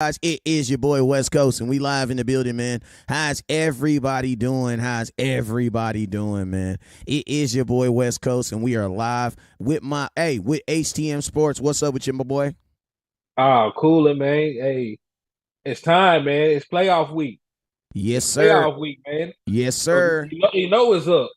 Guys, it is your boy West Coast, and we live in the building, man. How's everybody doing? How's everybody doing, man? It is your boy West Coast, and we are live with with HTM Sports. What's up with you, my boy? Oh, cooler, man. Hey, it's time, man. It's playoff week. Yes, It's sir. playoff week, man. Yes, So sir. you know it's up.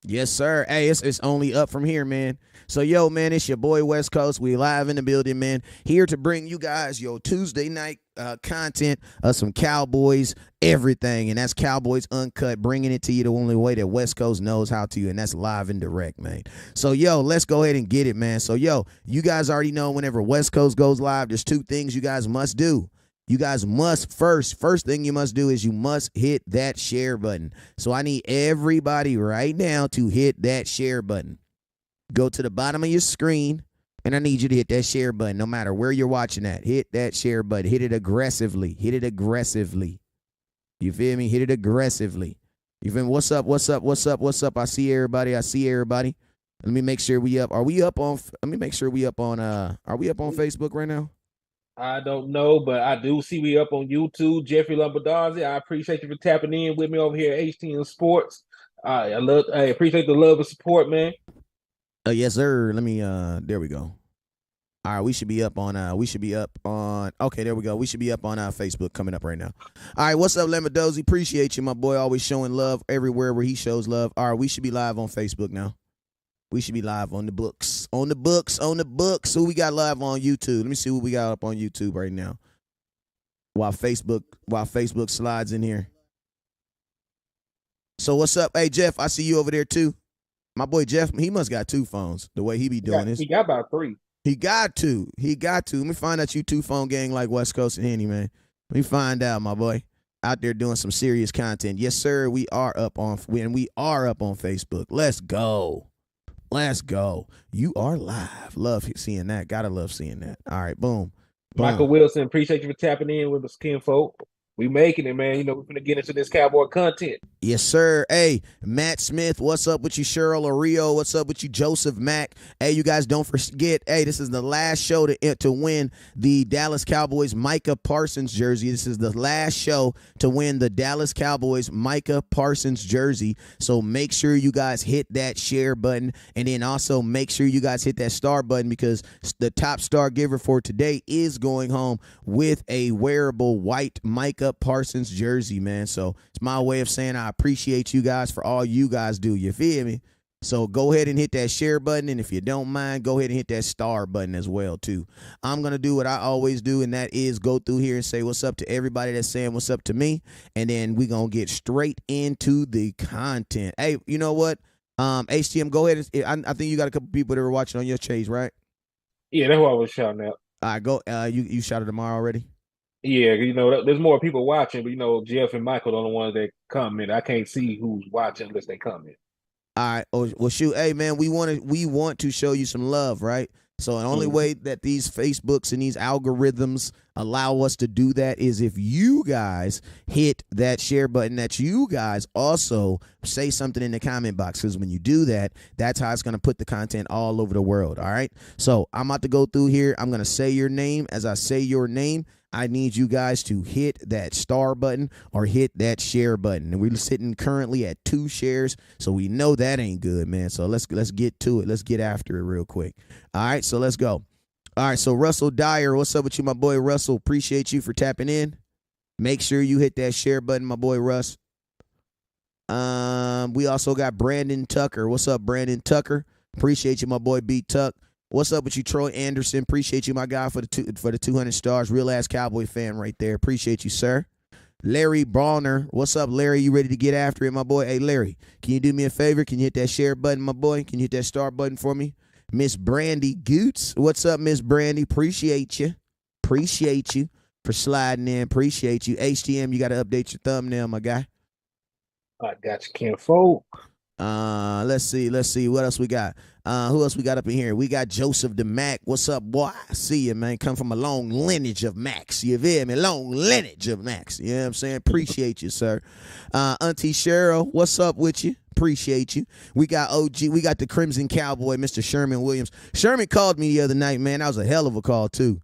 Yes, sir. Hey, it's only up from here, man. So, yo, man, it's your boy West Coast. We live in the building, man. Here to bring you guys your Tuesday night content of some Cowboys, everything. And that's Cowboys Uncut, bringing it to you the only way that West Coast knows how to, and that's live and direct, man. So, yo, let's go ahead and get it, man. So, yo, you guys already know whenever West Coast goes live, there's two things you guys must do. You guys must first thing you must do is you must hit that share button. So I need everybody right now to hit that share button. Go to the bottom of your screen, and I need you to hit that share button no matter where you're watching at. Hit that share button. Hit it aggressively. Hit it aggressively. You feel me? Hit it aggressively. You feel me? What's up? What's up? What's up? What's up? I see everybody. I see everybody. Let me make sure we up. Are we up on let me make sure we up on are we up on Facebook right now? I don't know, but I do see we up on YouTube. Jeffrey Lombardazzi, I appreciate you for tapping in with me over here at HTN Sports. I appreciate the love and support, man. Yes, sir. Let me there we go. All right, we should be up on okay, there we go. We should be up on Facebook coming up right now. All right, what's up, Lambadozi? Appreciate you, my boy, always showing love everywhere where he shows love. All right, we should be live on Facebook now. We should be live on the books. On the books, on the books. Who we got live on YouTube? Let me see what we got up on YouTube right now. While Facebook slides in here. So what's up? Hey Jeff, I see you over there too. My boy Jeff, he must got two phones. The way he be doing this. He got about three. He got to. Let me find out you two phone gang like West Coast and Henny, man. Let me find out, my boy. Out there doing some serious content. Yes, sir. We are up on Facebook. Let's go. Let's go. You are live. Love seeing that. Gotta love seeing that. All right, boom. Michael Wilson, appreciate you for tapping in with the skin folk. We making it, man. You know, we're gonna get into this Cowboy content. Yes, sir. Hey, Matt Smith, what's up with you? Cheryl Ario, what's up with you? Joseph Mack. Hey, you guys don't forget, hey, this is the last show to win the Dallas Cowboys Micah Parsons jersey. This is the last show to win the Dallas Cowboys Micah Parsons jersey. So make sure you guys hit that share button, and then also make sure you guys hit that star button, because the top star giver for today is going home with a wearable white Micah Parsons jersey, man. So it's my way of saying I appreciate you guys for all you guys do. You feel me? So go ahead and hit that share button, and if you don't mind, go ahead and hit that star button as well too. I'm gonna do what I always do, and that is go through here and say what's up to everybody that's saying what's up to me, and then we gonna get straight into the content. Hey, you know what? HTM, go ahead. I think you got a couple people that are watching on your page, right? Yeah, that's what I was shouting out. All right, go. You shouted tomorrow already. Yeah, you know, there's more people watching, but you know, Jeff and Michael are the ones that comment. I can't see who's watching unless they comment. All right. Oh, well, shoot. Hey, man, we want to show you some love, right? So the only way that these Facebooks and these algorithms allow us to do that is if you guys hit that share button, that you guys also say something in the comment box, because when you do that, that's how it's going to put the content all over the world, all right? So I'm about to go through here. I'm going to say your name. As I say your name, I need you guys to hit that star button or hit that share button. And we're sitting currently at 2 shares, so we know that ain't good, man. So let's get to it. Let's get after it real quick. All right, so let's go. All right, so Russell Dyer, what's up with you, my boy Russell? Appreciate you for tapping in. Make sure you hit that share button, my boy Russ. We also got Brandon Tucker. What's up, Brandon Tucker? Appreciate you, my boy B Tuck. What's up with you, Troy Anderson? Appreciate you, my guy, for the 200 stars. Real ass Cowboy fan right there. Appreciate you, sir. Larry Bronner. What's up, Larry? You ready to get after it, my boy? Hey, Larry, can you do me a favor? Can you hit that share button, my boy? Can you hit that star button for me? Miss Brandy Goots. What's up, Miss Brandy? Appreciate you. Appreciate you for sliding in. Appreciate you. HTM, you got to update your thumbnail, my guy. I got you, Ken Folk. Let's see. What else we got? Who else we got up in here? We got Joseph the Mac. What's up, boy? I see you, man. Come from a long lineage of Macs. You feel me? Long lineage of Macs. You know what I'm saying? Appreciate you, sir. Auntie Cheryl, what's up with you? Appreciate you. We got OG. We got the Crimson Cowboy, Mr. Sherman Williams. Sherman called me the other night, man. That was a hell of a call, too.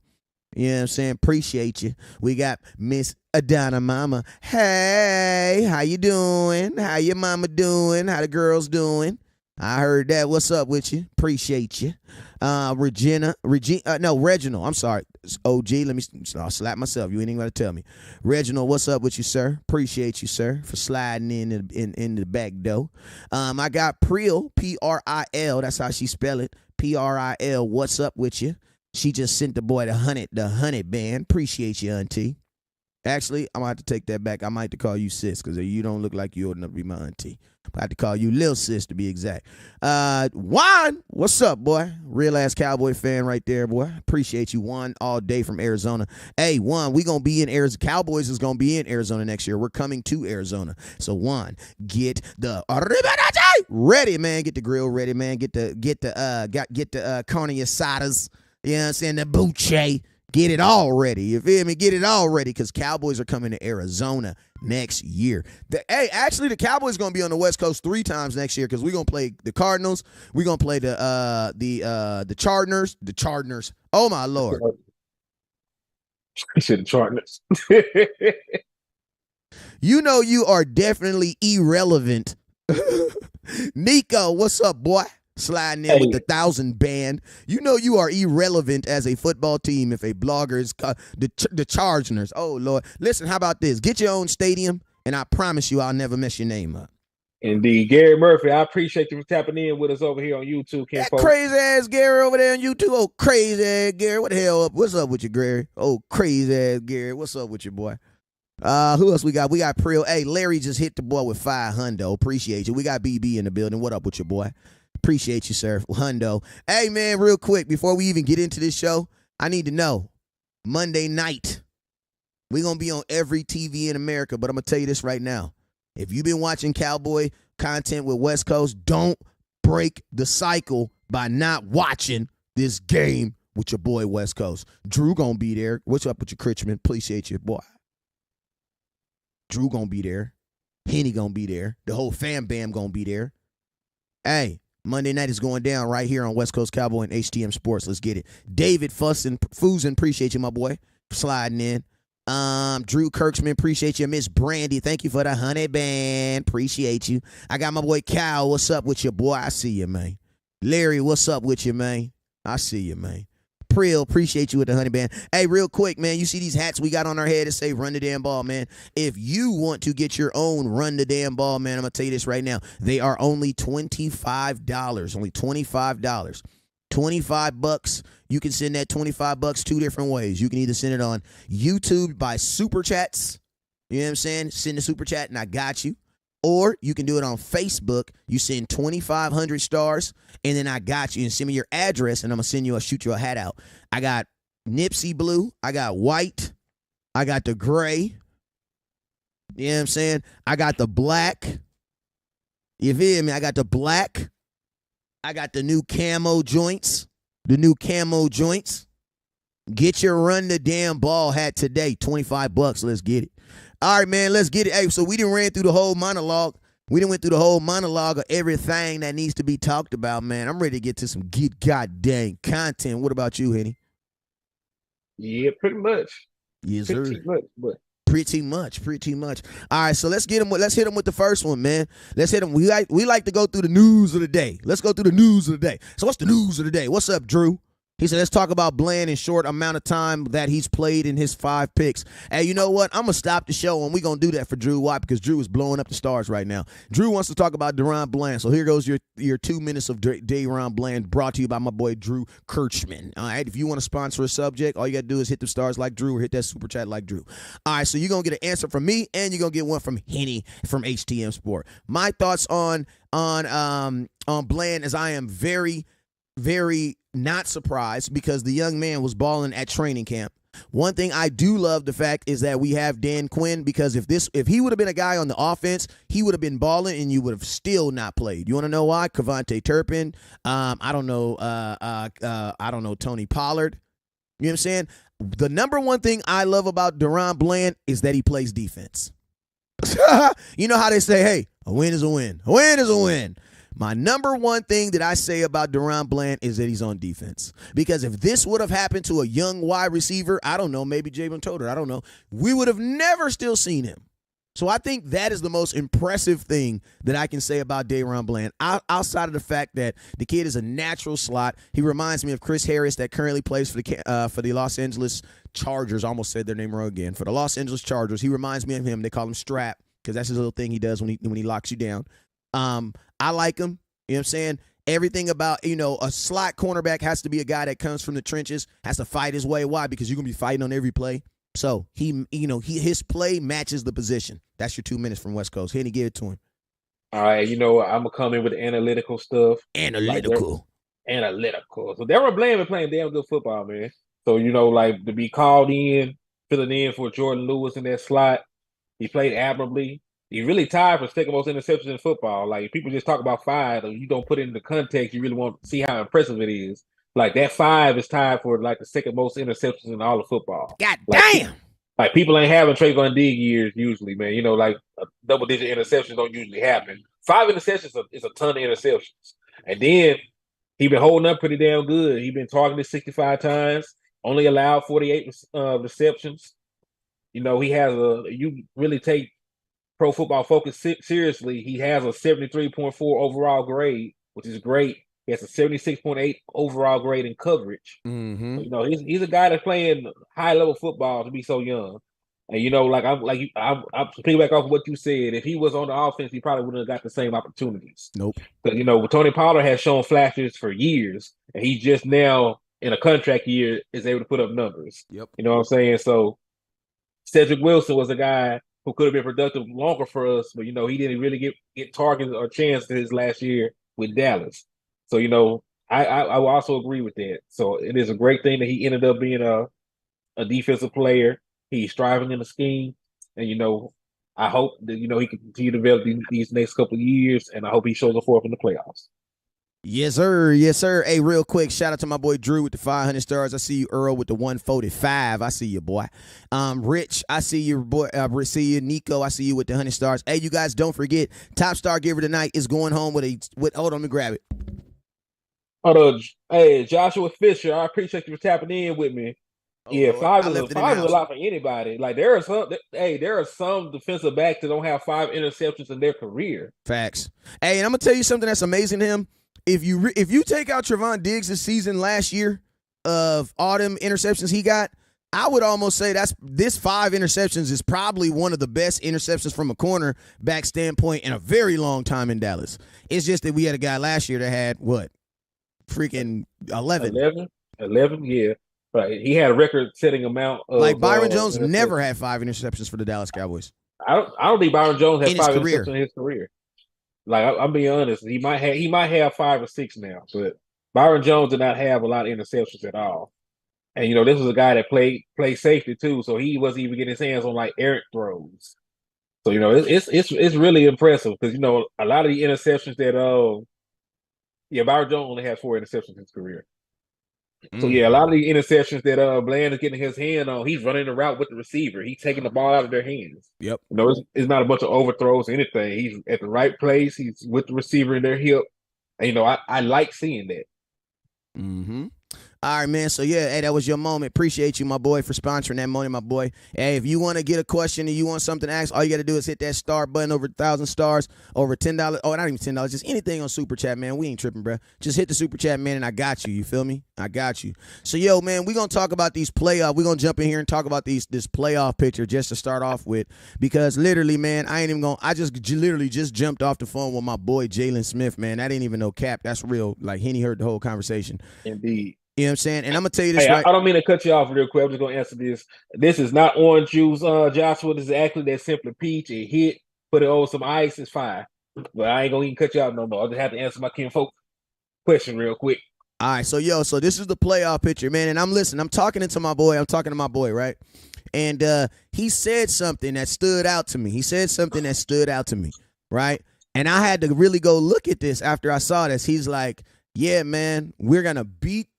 You know what I'm saying? Appreciate you. We got Miss Adana Mama. Hey, how you doing? How your mama doing? How the girls doing? I heard that. What's up with you? Appreciate you. Reginald. I'm sorry. It's OG. I'll slap myself. You ain't even got to tell me. Reginald, what's up with you, sir? Appreciate you, sir, for sliding in the back door. I got Pril, Pril. That's how she spell it. Pril. What's up with you? She just sent the boy the 100 band. Appreciate you, auntie. Actually, I'm going to have to take that back. I might have to call you sis because you don't look like you old enough to be my auntie. I have to call you Lil Sis to be exact. Juan, what's up, boy? Real ass Cowboy fan right there, boy. Appreciate you, Juan, all day from Arizona. Hey, Juan, we going to be in Arizona. Cowboys is going to be in Arizona next year. We're coming to Arizona. So, Juan, get the ready, man. Get the grill ready, man. Get the carne asadas. You know what I'm saying? The buche. Get it all ready. You feel me? Get it all ready because Cowboys are coming to Arizona next year. Actually, the Cowboys going to be on the West Coast 3 times next year because we're going to play the Cardinals. We're going to play the Chargers. The Chargers. Oh, my Lord. I said the Chargers. You know you are definitely irrelevant. Nico, what's up, boy? Sliding in with the 1,000 band. You know you are irrelevant as a football team if a blogger is the Chargers. Oh, Lord. Listen, how about this? Get your own stadium, and I promise you I'll never mess your name up. Indeed. Gary Murphy, I appreciate you for tapping in with us over here on YouTube. That crazy-ass Gary over there on YouTube. Oh, crazy-ass Gary. What the hell up? What's up with you, Gary? Oh, crazy-ass Gary. What's up with you, boy? Who else we got? We got Pril. Hey, Larry just hit the boy with 500. Appreciate you. We got BB in the building. What up with you, boy? Appreciate you, sir. Hundo. Hey, man, real quick, before we even get into this show, I need to know, Monday night, we're going to be on every TV in America, but I'm going to tell you this right now. If you've been watching Cowboy content with West Coast, don't break the cycle by not watching this game with your boy West Coast. Drew going to be there. What's up with you, Critchman? Appreciate you, boy. Drew going to be there. Henny going to be there. The whole fam bam going to be there. Hey. Monday night is going down right here on West Coast Cowboy and HTM Sports. Let's get it. David Fusen, appreciate you, my boy, for sliding in. Drew Kirksman, appreciate you. Miss Brandy, thank you for the 100 band. Appreciate you. I got my boy Cal. What's up with you, boy? I see you, man. Larry, what's up with you, man? I see you, man. Pril, appreciate you with the 100 band. Hey, real quick, man, you see these hats we got on our head that say run the damn ball, man. If you want to get your own run the damn ball, man, I'm going to tell you this right now. They are only $25. Only $25. $25. You can send that $25 2 different ways. You can either send it on YouTube by super chats. You know what I'm saying? Send a super chat and I got you. Or you can do it on Facebook. You send 2,500 stars, and then I got you. And send me your address, and I'm going to shoot you a hat out. I got Nipsey blue. I got white. I got the gray. You know what I'm saying? I got the black. You feel me? I got the black. I got the new camo joints. Get your run the damn ball hat today. $25. Let's get it. All right, man, let's get it. Hey, so we done ran through the whole monologue. We done went through the whole monologue of everything that needs to be talked about, man. I'm ready to get to some good goddamn content. What about you, Henny? Yeah, pretty much. Yes, sir. Pretty much. Pretty much. All right, so let's hit them with the first one, man. Let's hit them. We like to go through the news of the day. Let's go through the news of the day. So what's the news of the day? What's up, Drew? He said, let's talk about Bland in short amount of time that he's played in his 5 picks. Hey, you know what? I'm going to stop the show, and we're going to do that for Drew. Why? Because Drew is blowing up the stars right now. Drew wants to talk about DaRon Bland. So here goes your 2 minutes of DaRon Bland brought to you by my boy Drew Kirchman. All right, if you want to sponsor a subject, all you got to do is hit the stars like Drew or hit that super chat like Drew. All right, so you're going to get an answer from me, and you're going to get one from Henny from HTM Sport. My thoughts on Bland is I am very, very not surprised because the young man was balling at training camp. One thing I do love the fact is that we have Dan Quinn because if he would have been a guy on the offense, he would have been balling and you would have still not played. You want to know why? Kevontae Turpin. I don't know Tony Pollard. You know what I'm saying? The number one thing I love about DaRon Bland is that he plays defense. You know how they say, hey, a win is a win. A win is a win. My number one thing that I say about Deron Bland is that he's on defense. Because if this would have happened to a young wide receiver, I don't know, maybe Jalen Toter, I don't know, we would have never still seen him. So I think that is the most impressive thing that I can say about Deron Bland, outside of the fact that the kid is a natural slot. He reminds me of Chris Harris that currently plays for the Los Angeles Chargers. I almost said their name wrong again. For the Los Angeles Chargers, he reminds me of him. They call him Strap because that's his little thing he does when he locks you down. I like him. You know what I'm saying? Everything about, a slot cornerback has to be a guy that comes from the trenches, has to fight his way. Why? Because you're going to be fighting on every play. So his play matches the position. That's your 2 minutes from West Coast. Henny, give it to him. All right, I'm gonna come in with analytical stuff. Analytical. So Deron Bland been playing damn good football, man. So to be called in, filling in for Jordan Lewis in that slot, he played admirably. He really tied for second most interceptions in football. Like, people just talk about 5, and you don't put it into context. You really want to see how impressive it is. Like, that 5 is tied for like the second most interceptions in all of football. God damn. Like, people ain't having Trayvon Diggs years usually, man. Double-digit interceptions don't usually happen. 5 interceptions is a ton of interceptions. And then he been holding up pretty damn good. He been targeted 65 times, only allowed 48 receptions. He has you really take Pro Football Focus seriously. He has a 73.4 overall grade, which is great. He has a 76.8 overall grade in coverage. Mm-hmm. He's a guy that's playing high level football to be so young. And I'm piggyback off of what you said. If he was on the offense, he probably wouldn't have got the same opportunities. Nope. Because Tony Pollard has shown flashes for years, and he just now in a contract year is able to put up numbers. Yep. You know what I'm saying? So Cedric Wilson was a guy who could have been productive longer for us, but he didn't really get targets or chances his last year with Dallas. So I will also agree with that. So it is a great thing that he ended up being a defensive player. He's striving in the scheme, and I hope that he can continue to develop these next couple of years, and I hope he shows up for us in the playoffs. Yes, sir. Yes, sir. Hey, real quick, shout out to my boy Drew with the 500 stars. I see you, Earl, with the 145. I see you, boy. Rich, I see you, boy. See you, Nico. I see you with the 100 stars. Hey, you guys, don't forget, top star giver tonight is going home with hold on, let me grab it. Hey, Joshua Fisher, I appreciate you for tapping in with me. Oh, yeah, Lord. 5 is a lot for anybody. Like, there are some defensive backs that don't have 5 interceptions in their career. Facts. Hey, and I'm gonna tell you something that's amazing to him. If you take out Trayvon Diggs' season last year of all them interceptions he got, I would almost say this 5 interceptions is probably one of the best interceptions from a cornerback standpoint in a very long time in Dallas. It's just that we had a guy last year that had what? Freaking 11. 11, yeah. Right. He had a record-setting amount of... Like, Byron Jones never had 5 interceptions for the Dallas Cowboys. I don't think Byron Jones had 5 interceptions in his career. Like, I'm being honest. He might have 5 or 6 now, but Byron Jones did not have a lot of interceptions at all. And, this was a guy that played safety, too, so he wasn't even getting his hands on, like, errant throws. So, it's really impressive because, a lot of the interceptions that... Byron Jones only had 4 interceptions in his career. So, a lot of the interceptions that Bland is getting his hand on, he's running the route with the receiver. He's taking the ball out of their hands. Yep. It's not a bunch of overthrows or anything. He's at the right place. He's with the receiver in their hip. And, I like seeing that. Mm-hmm. All right, man. So, yeah, hey, that was your moment. Appreciate you, my boy, for sponsoring that moment, my boy. Hey, if you want to get a question and you want something to ask, all you got to do is hit that star button over 1,000 stars, over $10. Oh, not even $10. Just anything on Super Chat, man. We ain't tripping, bro. Just hit the Super Chat, man, and I got you. You feel me? I got you. So, yo, man, we're going to talk about these playoffs. We're going to jump in here and talk about this playoff picture just to start off with because literally, man, I just literally just jumped off the phone with my boy Jalen Smith, man. That ain't even no cap. That's real. Like, Henny heard the whole conversation. Indeed. You know what I'm saying? And I'm going to tell you this I don't mean to cut you off real quick. I'm just going to answer this. This is not orange juice, Joshua. This is actually that Simply Peach. It hit, put it over some ice. It's fine. But I ain't going to even cut you off no more. I just have to answer my kinfolk question real quick. All right. So this is the playoff picture, man. And I'm talking to my boy, right? And he said something that stood out to me. Right? And I had to really go look at this after I saw this. He's like, yeah, man, we're going to beat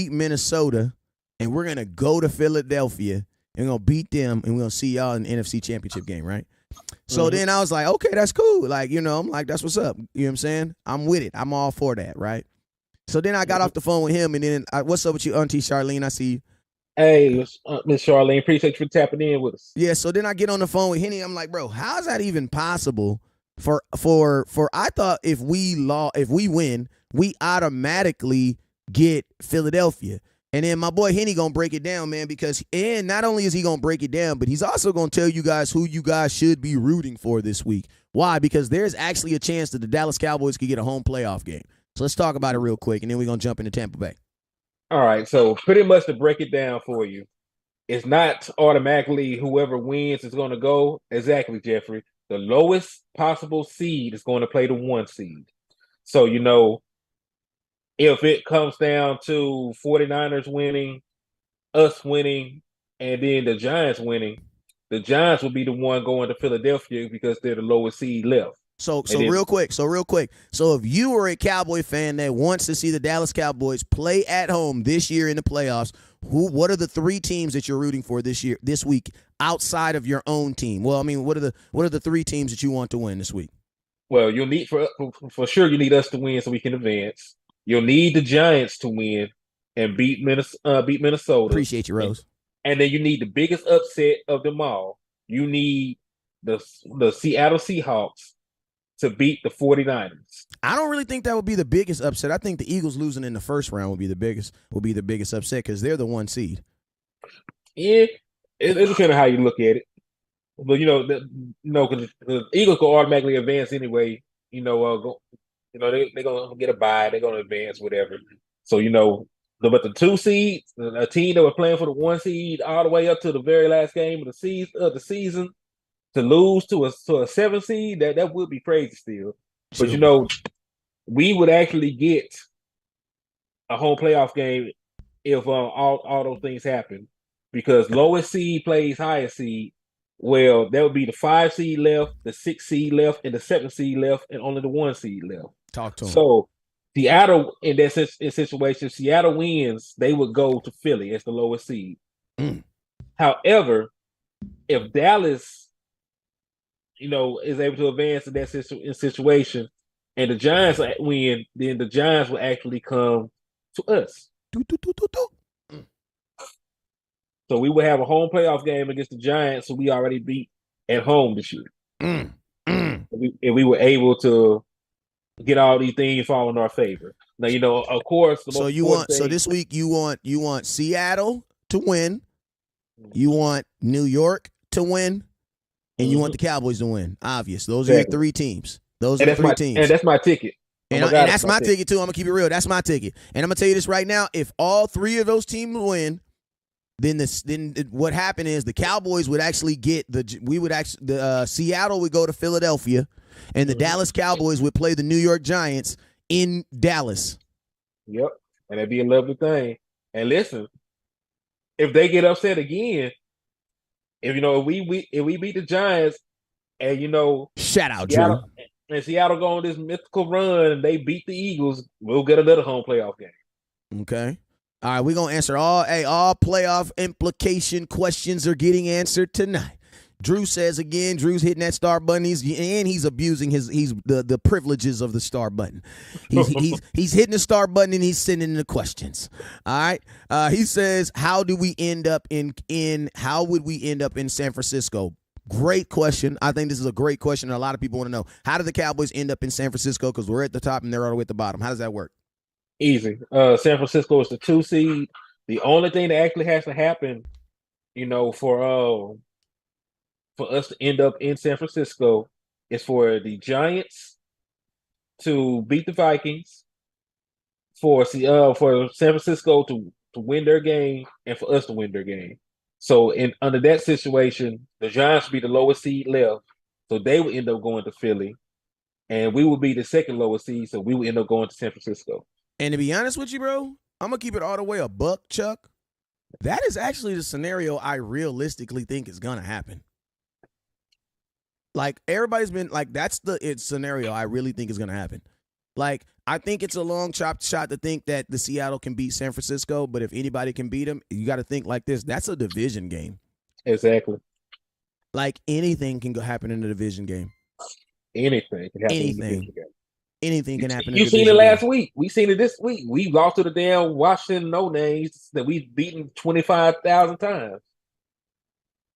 Minnesota, and we're going to go to Philadelphia, and we're going to beat them, and we're going to see y'all in the NFC Championship game, right? So then I was like, okay, that's cool. Like, you know, I'm like, that's what's up. You know what I'm saying? I'm with it. I'm all for that, right? So then I got off the phone with him, and then what's up with you, Auntie Charlene? I see you. Hey, Miss Charlene, appreciate you for tapping in with us. Yeah, so then I get on the phone with Henny. I'm like, bro, how is that even possible? For I thought if we win, we automatically get Philadelphia. And then my boy Henny gonna break it down, man, because and not only is he gonna break it down, but he's also gonna tell you guys who you guys should be rooting for this week. Why? Because there's actually a chance that the Dallas Cowboys could get a home playoff game. So let's talk about it real quick, and then we're gonna jump into Tampa Bay. All right, so pretty much to break it down for you, it's not automatically whoever wins is going to go. Exactly, Jeffrey. The lowest possible seed is going to play the 1 seed. So, you know, if it comes down to 49ers winning, us winning, and then the Giants winning, the Giants will be the one going to Philadelphia because they're the lowest seed left. So real quick. So if you are a Cowboy fan that wants to see the Dallas Cowboys play at home this year in the playoffs, what are the 3 teams that you're rooting for this week outside of your own team? Well, I mean, what are the 3 teams that you want to win this week? Well, you'll need for sure you need us to win so we can advance. You'll need the Giants to win and beat Minnesota. Appreciate you, Rose. And then you need the biggest upset of them all. You need the Seattle Seahawks to beat the 49ers. I don't really think that would be the biggest upset. I think the Eagles losing in the first round would be the biggest upset because they're the 1 seed. Yeah, it depends on how you look at it. But because the Eagles go automatically advance anyway. They're gonna get a bye. They're gonna advance, whatever. So but the 2 seeds, a team that was playing for the 1 seed all the way up to the very last game of the season, to lose to a 7 seed, that would be crazy still. But we would actually get a home playoff game if all those things happen, because lowest seed plays highest seed. Well, that would be the 5 seed left, the 6 seed left, and the 7 seed left, and only the 1 seed left. Talk to him. So Seattle, in that situation, Seattle wins, they would go to Philly as the lowest seed. However, if Dallas, is able to advance in that situation, and the Giants win, then the Giants will actually come to us. So we will have a home playoff game against the Giants, who we already beat at home this year. If we were able to get all these things fall in our favor. Now, of course. So this week you want Seattle to win, you want New York to win, and you want the Cowboys to win. Obvious. Those are your 3 teams. Those are the 3 teams. And that's my ticket. And that's my ticket too. I'm gonna keep it real. That's my ticket. And I'm gonna tell you this right now: if all 3 of those teams win, then what happened is the Cowboys would actually get Seattle would go to Philadelphia, and the Dallas Cowboys would play the New York Giants in Dallas. Yep, and that'd be a lovely thing. And listen, if they get upset again, if we beat the Giants, and shout out Seattle, Drew. And Seattle go on this mythical run, and they beat the Eagles, we'll get another home playoff game. Okay. All right, we're going to answer all playoff implication questions are getting answered tonight. Drew says again, Drew's hitting that star button. He's abusing the privileges of the star button. He's hitting the star button and he's sending in the questions. All right. He says, how would we end up in San Francisco? Great question. I think this is a great question that a lot of people want to know. How do the Cowboys end up in San Francisco? Because we're at the top and they're all the way at the bottom. How does that work? Easy. San Francisco is the 2 seed. The only thing that actually has to happen, for us to end up in San Francisco is for the Giants to beat the Vikings, for San Francisco to win their game, and for us to win their game. So under that situation, the Giants would be the lowest seed left, so they would end up going to Philly, and we would be the second lowest seed, so we would end up going to San Francisco. And to be honest with you, bro, I'm going to keep it all the way $1, Chuck. That is actually the scenario I realistically think is going to happen. Like, everybody's been, like, that's the scenario I really think is going to happen. Like, I think it's a long shot to think that the Seattle can beat San Francisco, but if anybody can beat them, you got to think like this. That's a division game. Exactly. Like anything can happen in the division game. Anything can happen in the division game. Anything can happen. You seen it last week. We seen it this week. We lost to the damn Washington no names that we've beaten 25,000 times.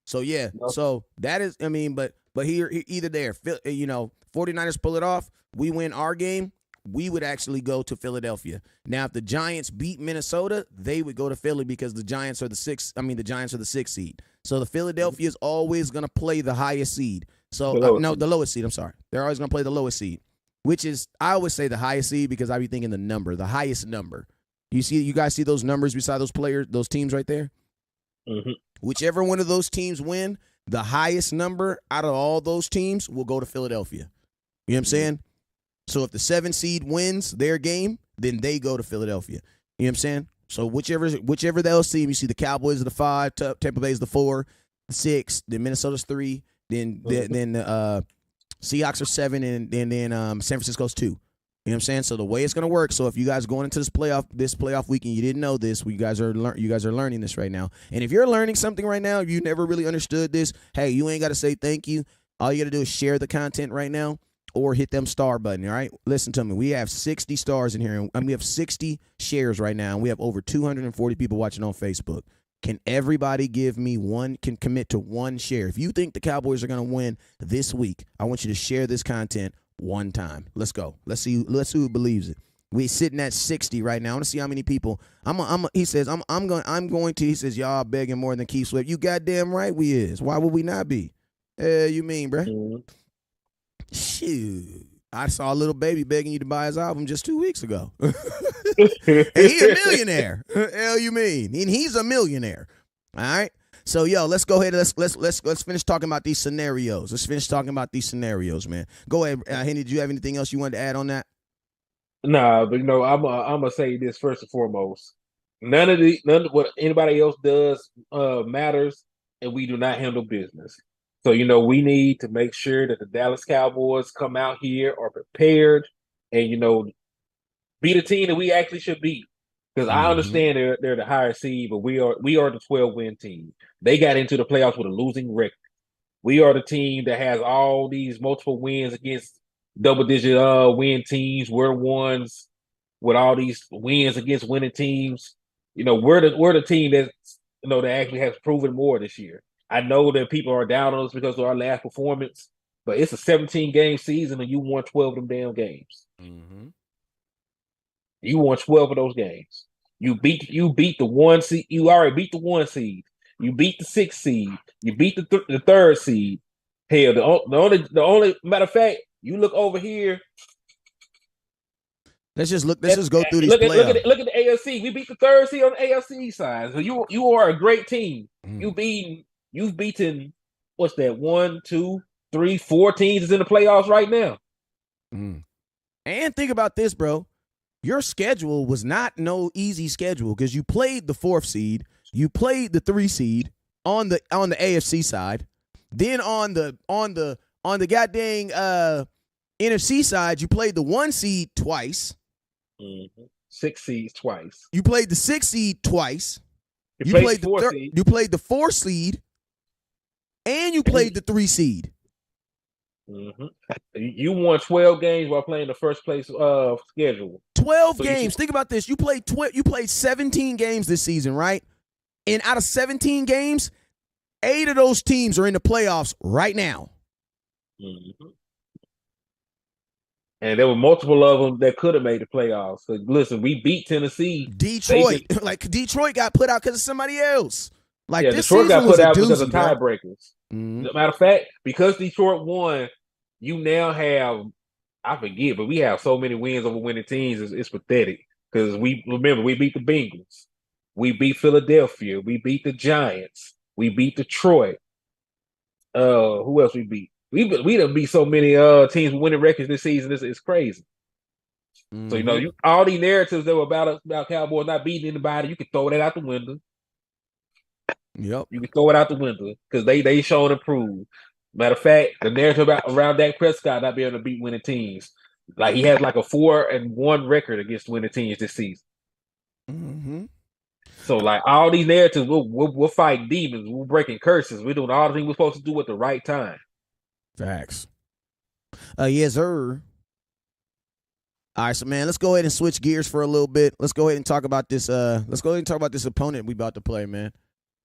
So yeah, so that is. I mean, but here either there, 49ers pull it off. We win our game. We would actually go to Philadelphia. Now, if the Giants beat Minnesota, they would go to Philly because the Giants are the sixth. I mean, the Giants are the sixth seed. So the Philadelphia is always going to play the highest seed. So the lowest seed. I'm sorry, they're always going to play the lowest seed. Which is, I always say the highest seed because I be thinking the highest number. You guys see those numbers beside those teams right there? Mm-hmm. Whichever one of those teams win, the highest number out of all those teams will go to Philadelphia. You know what I'm saying? So if the 7 seed wins their game, then they go to Philadelphia. You know what I'm saying? So whichever those team, you see the Cowboys are the 5, Tampa Bay is the 4, the 6, then Minnesota's 3, then the Seahawks are 7, and then San Francisco's 2. You know what I'm saying? So the way it's gonna work. So if you guys going into this playoff weekend, you didn't know this. You guys are learning this right now. And if you're learning something right now, if you never really understood this, hey, you ain't got to say thank you. All you got to do is share the content right now or hit them star button. All right, listen to me. We have 60 stars in here, and we have 60 shares right now. And we have over 240 people watching on Facebook. Can everybody give me can commit to one share? If you think the Cowboys are going to win this week, I want you to share this content one time. Let's go. Let's see who believes it. We're sitting at 60 right now. I want to see how many people. He says, I'm going to. He says, y'all begging more than Keith Swift. You goddamn right we is. Why would we not be? You mean, bruh? Mm-hmm. Shoot. I saw a little baby begging you to buy his album just 2 weeks ago. And he a millionaire. Hell you mean? And he's a millionaire. All right. So let's go ahead. Let's finish talking about these scenarios. Let's finish talking about these scenarios, man. Go ahead, Henry. Do you have anything else you wanted to add on that? Nah, but I'm gonna say this first and foremost. None of what anybody else does matters, and we do not handle business. So, we need to make sure that the Dallas Cowboys come out here are prepared and, beat a team that we actually should beat. Because I understand they're the higher seed, but we are the 12-win team. They got into the playoffs with a losing record. We are the team that has all these multiple wins against double-digit win teams. We're ones with all these wins against winning teams. We're the team that actually has proven more this year. I know that people are down on us because of our last performance, but it's a 17-game season and you won 12 of them damn games. Mm-hmm. You won 12 of those games. You beat the 1 seed. You already beat the 1 seed. You beat the 6th seed. You beat the 3rd seed. Hell, the only matter of fact, you look over here. Let's just go through these playoffs. Look at the AFC. We beat the 3rd seed on the AFC side. So you are a great team. You've beaten what's that? 1, 2, 3, 4 teams is in the playoffs right now. And think about this, bro. Your schedule was not no easy schedule because you played the 4th seed, you played the 3 seed on the AFC side, then on the goddamn NFC side, you played the 1 seed twice. 6 seeds twice. You played the 6 seed twice. You played the 4 seed. You played the 4 seed, and you played the 3 seed. You won 12 games while playing the first place schedule. 12 games. Think about this. You played 17 games this season, right? And out of 17 games, 8 of those teams are in the playoffs right now. And there were multiple of them that could have made the playoffs. So listen, we beat Tennessee. Detroit got put out because of somebody else. This Detroit got put out because of bro. tiebreakers. Matter of fact, because Detroit won, you now have, I forget, but we have so many wins over winning teams. It's pathetic. Because we beat the Bengals. We beat Philadelphia. We beat the Giants. We beat Detroit. Who else we beat? We done beat so many teams with winning records this season. It's crazy. So all these narratives that were about Cowboys not beating anybody, you can throw that out the window. Yep. You can throw it out the window because they showed and proved. Matter of fact, the narrative around Dak Prescott not being able to beat winning teams, like he has like a 4-1 record against winning teams this season. So like all these narratives, we're fighting demons, we're breaking curses, we're doing all the things we're supposed to do at the right time. Facts. Yes, sir. All right, so man, let's go ahead and switch gears for a little bit. Let's go ahead and talk about this. Let's go ahead and talk about this opponent we about to play, man.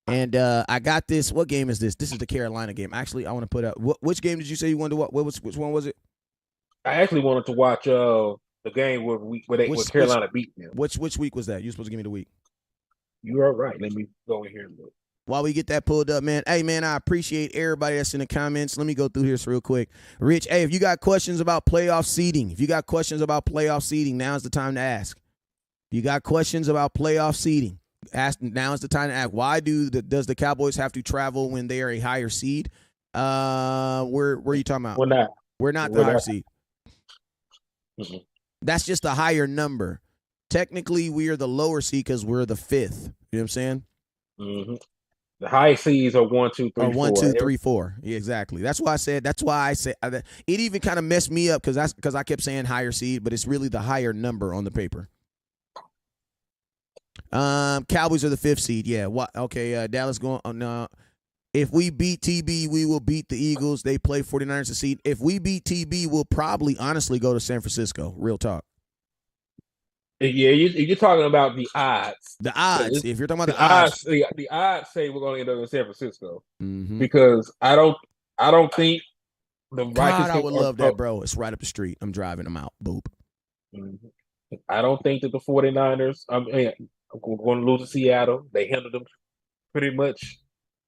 And I got this. What game is this? This is the Carolina game. Actually, I want to put up. Which game did you say you wanted to watch? Which one was it? I actually wanted to watch the game where Carolina beat them. Which week was that? You supposed to give me the week. You are right. Let me go in here and look. While we get that pulled up, man. Hey, man, I appreciate everybody that's in the comments. Let me go through this real quick. Rich, hey, if you got questions about playoff seeding, now's the time to ask. If you got questions about playoff seeding, now is the time to ask. Why does the Cowboys have to travel when they are a higher seed? Where are you talking about? We're not the higher seed. Mm-hmm. That's just a higher number. Technically, we are the lower seed because we're the 5th. You know what I'm saying? Mm-hmm. The high seeds are 1, 2, 3, 4. 1, 2, 3, 4. Yeah, exactly. That's why I said. It even kind of messed me up because I kept saying higher seed, but it's really the higher number on the paper. Cowboys are the 5th seed. Yeah. What? Okay. Dallas going. No. If we beat TB, we will beat the Eagles. They play 49ers a seed. If we beat TB, we'll probably honestly go to San Francisco. Real talk. Yeah, you're talking about the odds. The odds. If you're talking about the odds, the odds say we're going to end up in San Francisco mm-hmm. because I don't think the Vikings. God, I would love that, bro. It's right up the street. I'm driving them out. Boop. Mm-hmm. I don't think that the 49ers. I'm going to lose to Seattle. They handled them pretty much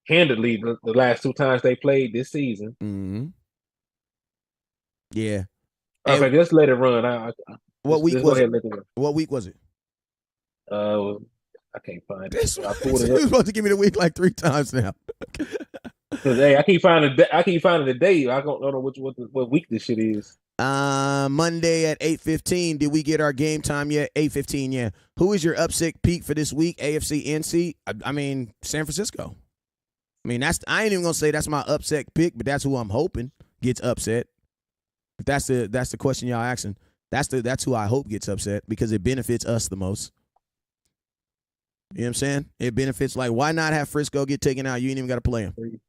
handedly the last 2 times they played this season. Mm-hmm. Yeah. Okay, let's let it run. What week was it? What week was it? I can't find it. I pulled it up. You're supposed to give me the week like 3 times now. Because hey, I keep finding the day. I don't know what week this shit is. Monday at 8:15. Did we get our game time yet? 8:15. Yeah. Who is your upset peak for this week? AFC, NC. I mean San Francisco. I mean I ain't even gonna say that's my upset pick, but that's who I'm hoping gets upset. If that's the question y'all asking. That's who I hope gets upset because it benefits us the most. You know what I'm saying? It benefits, like, why not have Frisco get taken out? You ain't even got to play them.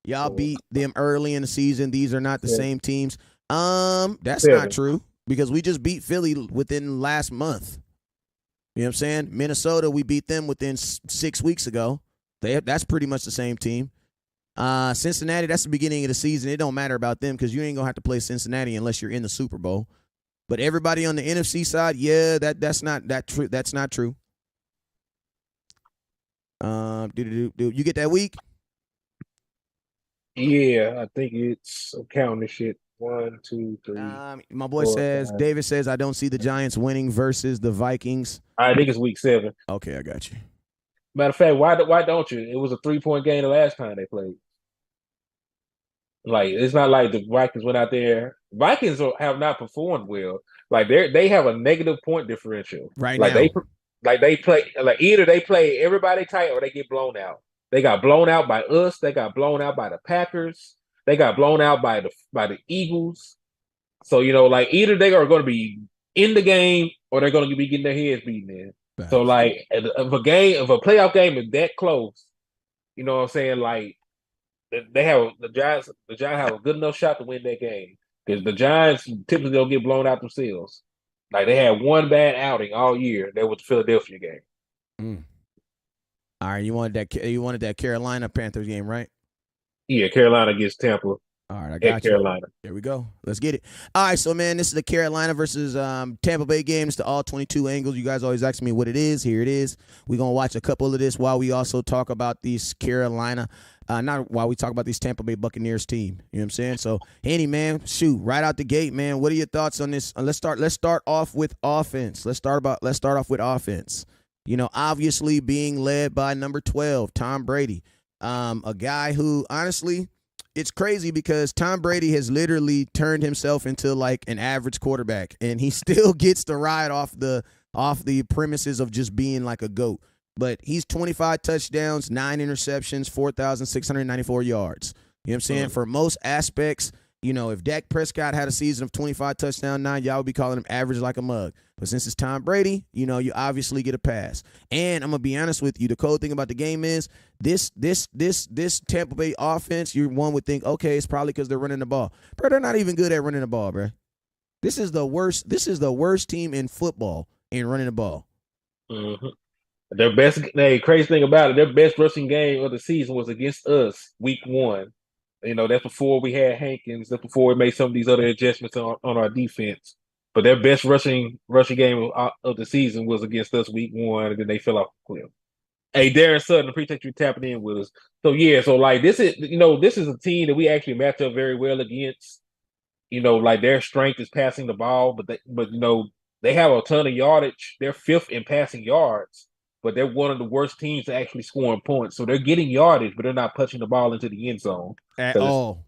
Y'all beat them early in the season. These are not the same teams. That's not true because we just beat Philly within last month. You know what I'm saying? Minnesota, we beat them within 6 weeks ago. That's pretty much the same team. Cincinnati, that's the beginning of the season. It don't matter about them because you ain't going to have to play Cincinnati unless you're in the Super Bowl. But everybody on the NFC side, yeah, that's not true. That's not true. You get that week? Yeah, I think I'm counting this shit. 1, 2, 3. My boy 4, says, 5. David says, I don't see the Giants winning versus the Vikings. I think it's week 7. Okay, I got you. Matter of fact, why don't you? It was a 3-point game the last time they played. Like, it's not like the Vikings went out there. Vikings have not performed well. Like, they have a negative point differential right now. They play like either they play everybody tight or they get blown out. They got blown out by us. They got blown out by the Packers. They got blown out by the Eagles. So like either they are going to be in the game or they're going to be getting their heads beaten in. Right. So like if a playoff game is that close, you know what I'm saying? Like the Giants have a good enough shot to win that game because the Giants typically don't get blown out themselves. Like they had one bad outing all year. That was the Philadelphia game. Mm. All right, you wanted that Carolina Panthers game, right? Yeah, Carolina against Tampa. All right, I got you. Carolina. There we go. Let's get it. All right, so, man, this is the Carolina versus Tampa Bay game. It's the all 22 angles. You guys always ask me what it is. Here it is. We're going to watch a couple of this while we also talk about these Carolina not while we talk about this Tampa Bay Buccaneers team. You know what I'm saying? So, Henny, man, shoot, right out the gate, man. What are your thoughts on this? Let's start off with offense. Let's start off with offense. Obviously being led by number 12, Tom Brady. A guy who, honestly, it's crazy because Tom Brady has literally turned himself into like an average quarterback, and he still gets to ride off the premises of just being like a GOAT. But he's 25 touchdowns, 9 interceptions, 4,694 yards. You know what I'm saying? For most aspects, If Dak Prescott had a season of 25 touchdown, 9, y'all would be calling him average like a mug. But since it's Tom Brady, you obviously get a pass. And I'm gonna be honest with you, the cool thing about the game is this Tampa Bay offense, one would think, okay, it's probably because they're running the ball. Bro, they're not even good at running the ball, bro. This is the worst team in football in running the ball. Mm-hmm. Crazy thing about it, their best rushing game of the season was against us week 1. That's before we had Hankins. That's before we made some of these other adjustments on our defense. But their best rushing game of the season was against us week 1, and then they fell off the cliff. Hey, Darren Sutton, appreciate you tapping in with us. So this is a team that we actually match up very well against. Their strength is passing the ball, but they have a ton of yardage. They're 5th in passing yards, but they're one of the worst teams to actually scoring points. So they're getting yardage, but they're not punching the ball into the end zone at all.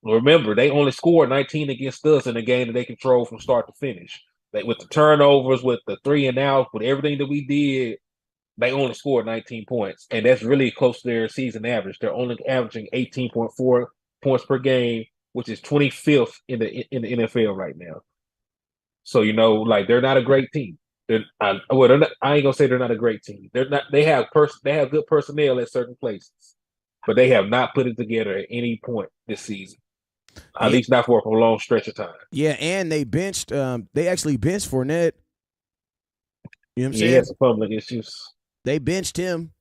Remember, they only scored 19 against us in a game that they controlled from start to finish. With the turnovers, with the 3 and out, with everything that we did, they only scored 19 points, and that's really close to their season average. They're only averaging 18.4 points per game, which is 25th in the NFL right now. So they're not a great team. I ain't gonna say they're not a great team. They're not. They have good personnel at certain places, but they have not put it together at any point this season. At least not for a long stretch of time. Yeah, and they benched. They actually benched Fournette. You know what I'm saying? He has some public issues. They benched him.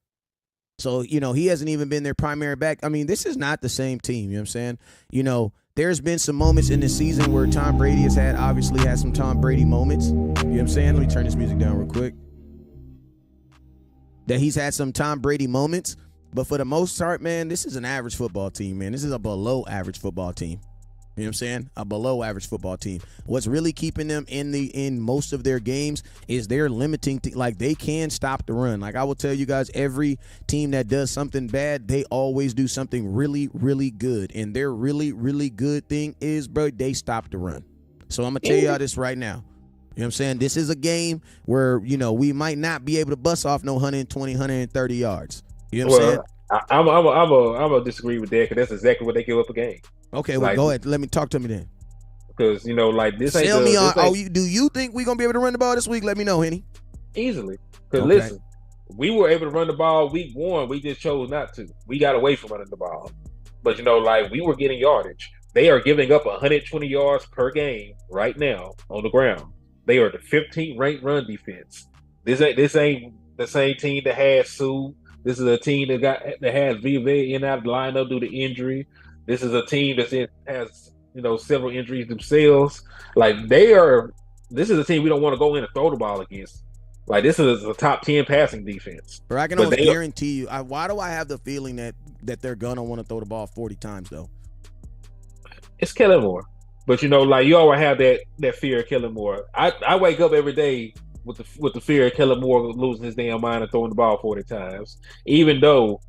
So, he hasn't even been their primary back. I mean, this is not the same team. You know what I'm saying? There's been some moments in this season where Tom Brady obviously had some Tom Brady moments. You know what I'm saying? Let me turn this music down real quick. That he's had some Tom Brady moments. But for the most part, man, this is an average football team, man. This is a below average football team. You know what I'm saying? A below average football team. What's really keeping them in most of their games is they're limiting they can stop the run. Like I will tell you guys, every team that does something bad, they always do something really, really good. And their really, really good thing is, bro, they stop the run. So I'm gonna tell y'all this right now. You know what I'm saying? This is a game where, we might not be able to bust off no 120, 130 yards. You know what I'm saying? I'm gonna disagree with that because that's exactly what they give up a game. Okay, well, go ahead. Let me talk to me then. Because this ain't. Tell me on. Do you think we're gonna be able to run the ball this week? Let me know, Henny. Easily. Because listen, we were able to run the ball week 1. We just chose not to. We got away from running the ball. But we were getting yardage. They are giving up 120 yards per game right now on the ground. They are the 15th ranked run defense. This ain't the same team that had Sue. This is a team that has VV in out of the lineup due to injury. This is a team that has several injuries themselves. This is a team we don't want to go in and throw the ball against. This is a top 10 passing defense. But I can almost guarantee you. Why do I have the feeling that they're gonna want to throw the ball 40 times though? It's Kellen Moore, but you always have that fear of Kellen Moore. I wake up every day with the fear of Kellen Moore losing his damn mind and throwing the ball 40 times, even though.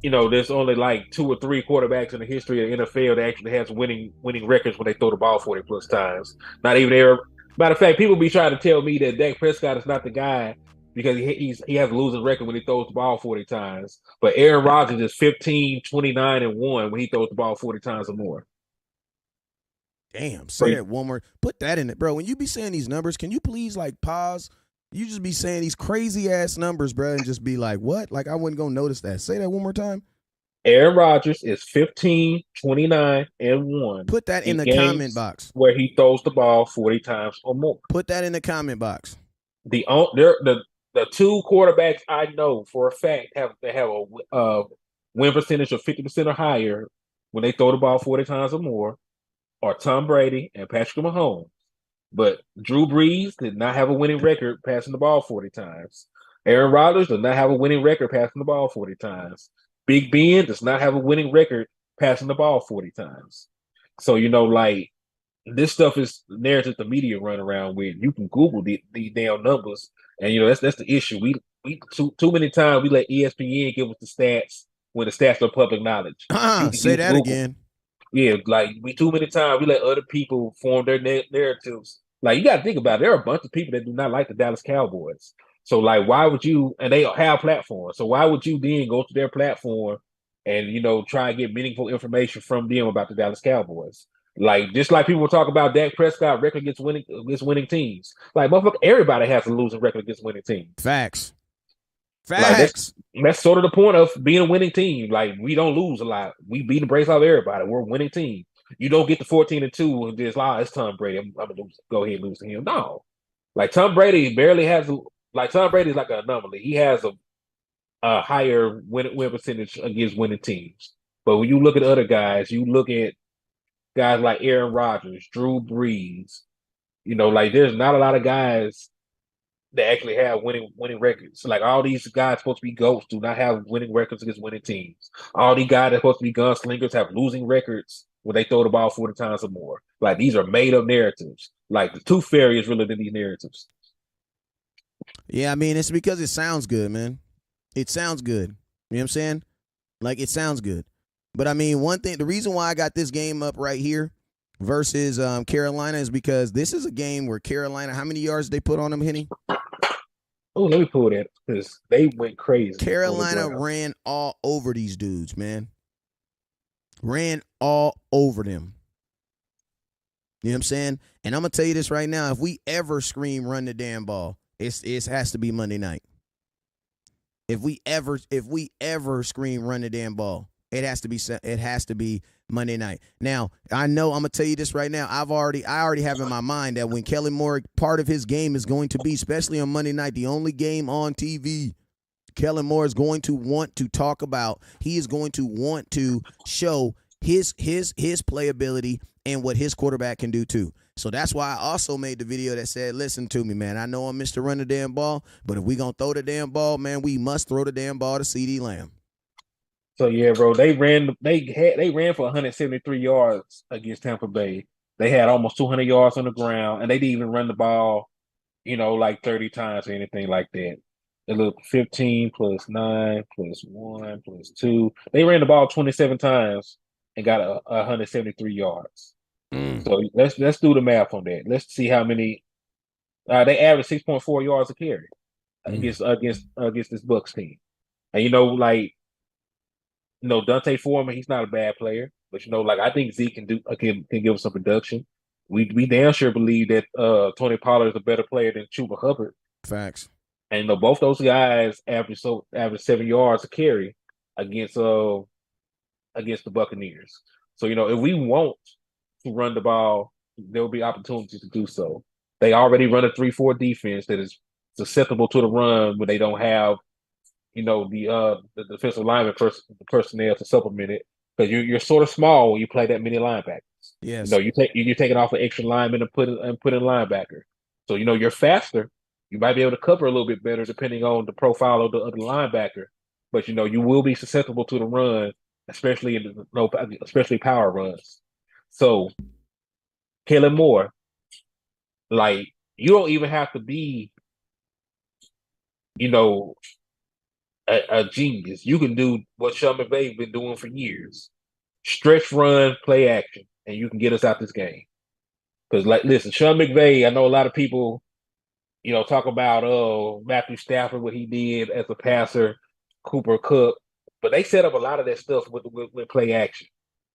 There's only 2 or 3 quarterbacks in the history of the NFL that actually has winning records when they throw the ball 40 plus times. Not even there. Matter of fact, people be trying to tell me that Dak Prescott is not the guy because he has a losing record when he throws the ball 40 times. But Aaron Rodgers is 15, 29, and 1 when he throws the ball 40 times or more. Damn, say that one more. Put that in it, bro. When you be saying these numbers, can you please pause? You just be saying these crazy ass numbers, bro, and just be like, what? I wasn't going to notice that. Say that one more time. Aaron Rodgers is 15, 29, and 1. Put that in the comment box. Where he throws the ball 40 times or more. Put that in the comment box. The 2 quarterbacks I know for a fact have a win percentage of 50% or higher when they throw the ball 40 times or more are Tom Brady and Patrick Mahomes. But Drew Brees did not have a winning record passing the ball 40 times. Aaron Rodgers does not have a winning record passing the ball 40 times. Big Ben does not have a winning record passing the ball 40 times. So, this stuff is narrative the media run around with. You can Google these damn numbers. And, that's the issue. We too many times we let ESPN give us the stats when the stats are public knowledge. Say that Google. Again. Yeah, we too many times we let other people form their narratives. You got to think about it. There are a bunch of people that do not like the Dallas Cowboys. So, why would you? And they have platforms. So, why would you then go to their platform and try and get meaningful information from them about the Dallas Cowboys. Like just like people talk about Dak Prescott record against winning teams. Like motherfucker, everybody has a losing record against winning teams. Facts. Like that's sort of the point of being a winning team. Like we don't lose a lot. We beat the brace off everybody. We're a winning team. You don't get to 14-2 and just it's Tom Brady. I'm gonna go ahead and lose to him. No. Like Tom Brady barely has Tom Brady's like an anomaly. He has a higher win percentage against winning teams. But when you look at other guys, you look at guys like Aaron Rodgers, Drew Brees, like there's not a lot of guys that actually have winning records. Like all these guys supposed to be GOATs do not have winning records against winning teams. All these guys that supposed to be gunslingers have losing records when they throw the ball 40 times or more. Like these are made up narratives. Like the tooth fairy is really than these narratives. Yeah, I mean, it's because it sounds good, man. It sounds good. You know what I'm saying? Like, it sounds good. But, I mean, one thing, the reason why I got this game up right here versus Carolina is because this is a game where Carolina, how many yards did they put on them, Henny? Oh, let me pull that because they went crazy. Carolina ran all over these dudes, man. Ran all over them. You know what I'm saying? And I'm going to tell you this right now. If we ever scream run the damn ball, it has to be Monday night. If we ever scream run the damn ball, it has to be Monday night. Now, I know I'm gonna tell you this right now. I already have in my mind that when Kellen Moore, part of his game is going to be, especially on Monday night, the only game on TV, Kellen Moore is going to want to talk about. He is going to want to show his playability and what his quarterback can do too. So that's why I also made the video that said, listen to me, man. I know I'm Mr. Run the damn ball, but if we going to throw the damn ball, man, we must throw the damn ball to CeeDee Lamb. So, yeah, bro, they ran for 173 yards against Tampa Bay. They had almost 200 yards on the ground, and they didn't even run the ball, like 30 times or anything like that. It looked 15 plus 9 plus 1 plus 2. They ran the ball 27 times and got 173 yards. So let's do the math on that. Let's see how many. They averaged 6.4 yards a carry against this Bucs team, and Dante Foreman, he's not a bad player, but I think Zeke can give us some production. We damn sure believe that Tony Pollard is a better player than Chuba Hubbard. Facts. And both those guys average 7 yards a carry against the Buccaneers. So if we want to run the ball, there will be opportunities to do so. They already run a 3-4 defense that is susceptible to the run when they don't have, the defensive lineman personnel to supplement it, because you're sort of small when you play that many linebackers. Yes. You take it off an extra lineman and put in linebacker. So you're faster. You might be able to cover a little bit better depending on the profile of the linebacker, but you will be susceptible to the run, especially especially power runs. So, Kellen Moore, like, you don't even have to be, a genius. You can do what Sean McVay's been doing for years: stretch, run, play action, and you can get us out this game. Because, listen, Sean McVay, I know a lot of people, talk about Matthew Stafford, what he did as a passer, Cooper Kupp, but they set up a lot of that stuff with play action.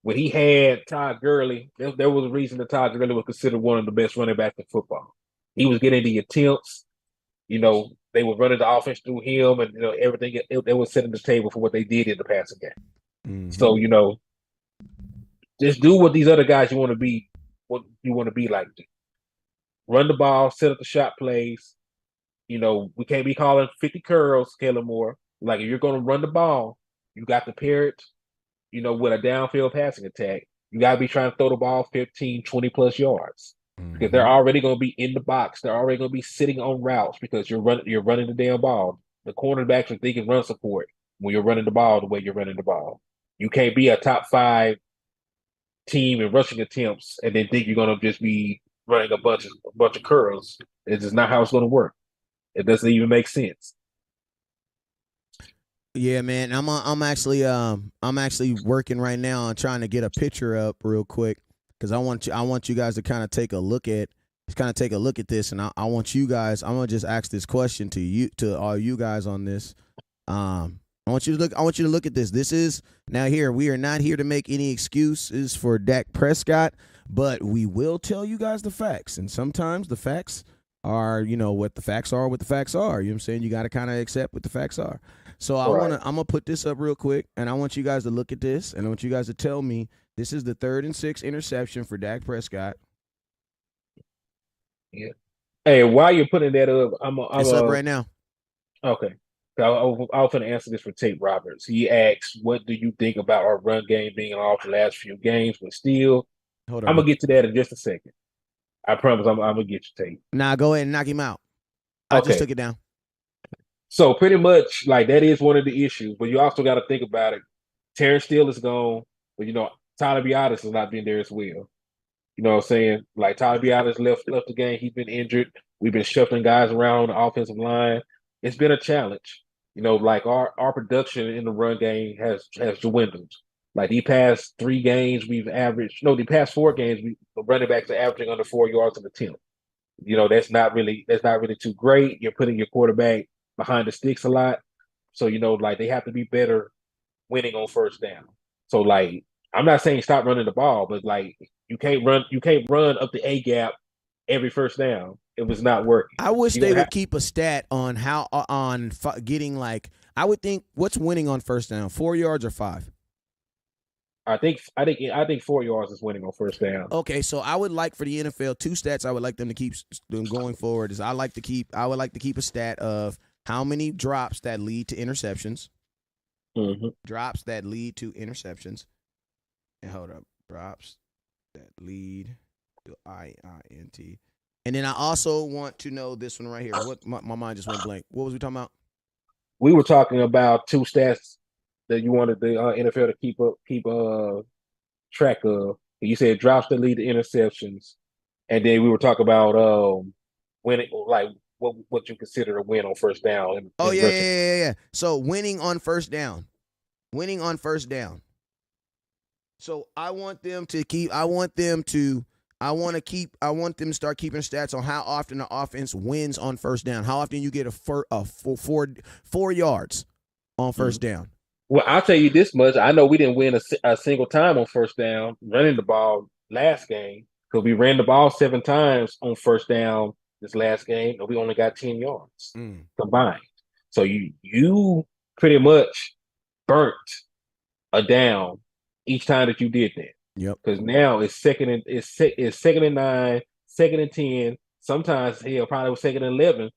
When he had Todd Gurley, there was a reason that Todd Gurley was considered one of the best running backs in football. He was getting the attempts. They were running the offense through him, and everything. They were setting the table for what they did in the passing game. Mm-hmm. So just do what these other guys you want to be. What you want to be like. Run the ball, set up the shot plays. We can't be calling 50 curls, Kellen Moore. Like, if you're going to run the ball, you got to pair it, with a downfield passing attack. You got to be trying to throw the ball 15, 20 plus yards. Mm-hmm. Because they're already going to be in the box. They're already going to be sitting on routes because you're running the damn ball. The cornerbacks are thinking run support when you're running the ball the way you're running the ball. You can't be a top 5 team in rushing attempts and then think you're going to just be running a bunch of curls. It's just not how it's going to work. It doesn't even make sense. Yeah, man. I'm actually working right now on trying to get a picture up real quick because I want you guys to kind of take a look at this, and I want you guys. I'm gonna just ask this question to all you guys on this. I want you to look at this. This is now here. We are not here to make any excuses for Dak Prescott, but we will tell you guys the facts. And sometimes the facts are, what the facts are, what the facts are. You know what I'm saying? You got to kind of accept what the facts are. So I'm going to put this up real quick, and I want you guys to look at this, and I want you guys to tell me this is the 3rd and 6 interception for Dak Prescott. Yeah. Hey, while you're putting that up, it's up right now. Okay. I was going to answer this for Tate Roberts. He asks, what do you think about our run game being off the last few games? But still, I'm going to get to that in just a second. I promise I'm going to get you, Tate. Nah, go ahead and knock him out. I just took it down. So pretty much, that is one of the issues. But you also got to think about it. Terrence Steele is gone. But, Tyler Biadasz has not been there as well. You know what I'm saying? Like, Tyler Biadasz left the game. He's been injured. We've been shuffling guys around on the offensive line. It's been a challenge. Our production in the run game has dwindled. Like, the past 3 games, the past 4 games, the running backs are averaging under 4 yards an attempt. That's not really too great. You're putting your quarterback behind the sticks a lot. So, they have to be better winning on first down. So, I'm not saying stop running the ball, but you can't run up the A gap every first down. It was not working. I wish they would keep a stat on getting I would think what's winning on first down, 4 yards or 5? I think 4 yards is winning on first down. Okay, so I would like for the NFL 2 stats I would like them to keep going forward is I would like to keep a stat of how many drops that lead to interceptions. Mm-hmm. Drops that lead to interceptions. And hold up. Drops that lead to INT. And then I also want to know this one right here. What my mind just went blank. What was we talking about? We were talking about 2 stats that you wanted the NFL to keep track of. You said drops that lead to interceptions, and then we were talking about winning, what you consider a win on first down. Yeah. So winning on first down. So I want them to start keeping stats on how often the offense wins on first down. How often you get a 4 yards on first down. Well, I'll tell you this much. I know we didn't win a single time on first down running the ball last game because we ran the ball 7 times on first down this last game, and we only got 10 yards combined. So you pretty much burnt a down each time that you did that. Yep. Because now it's second and 9, 2nd and 10. Sometimes probably was 2nd and 11.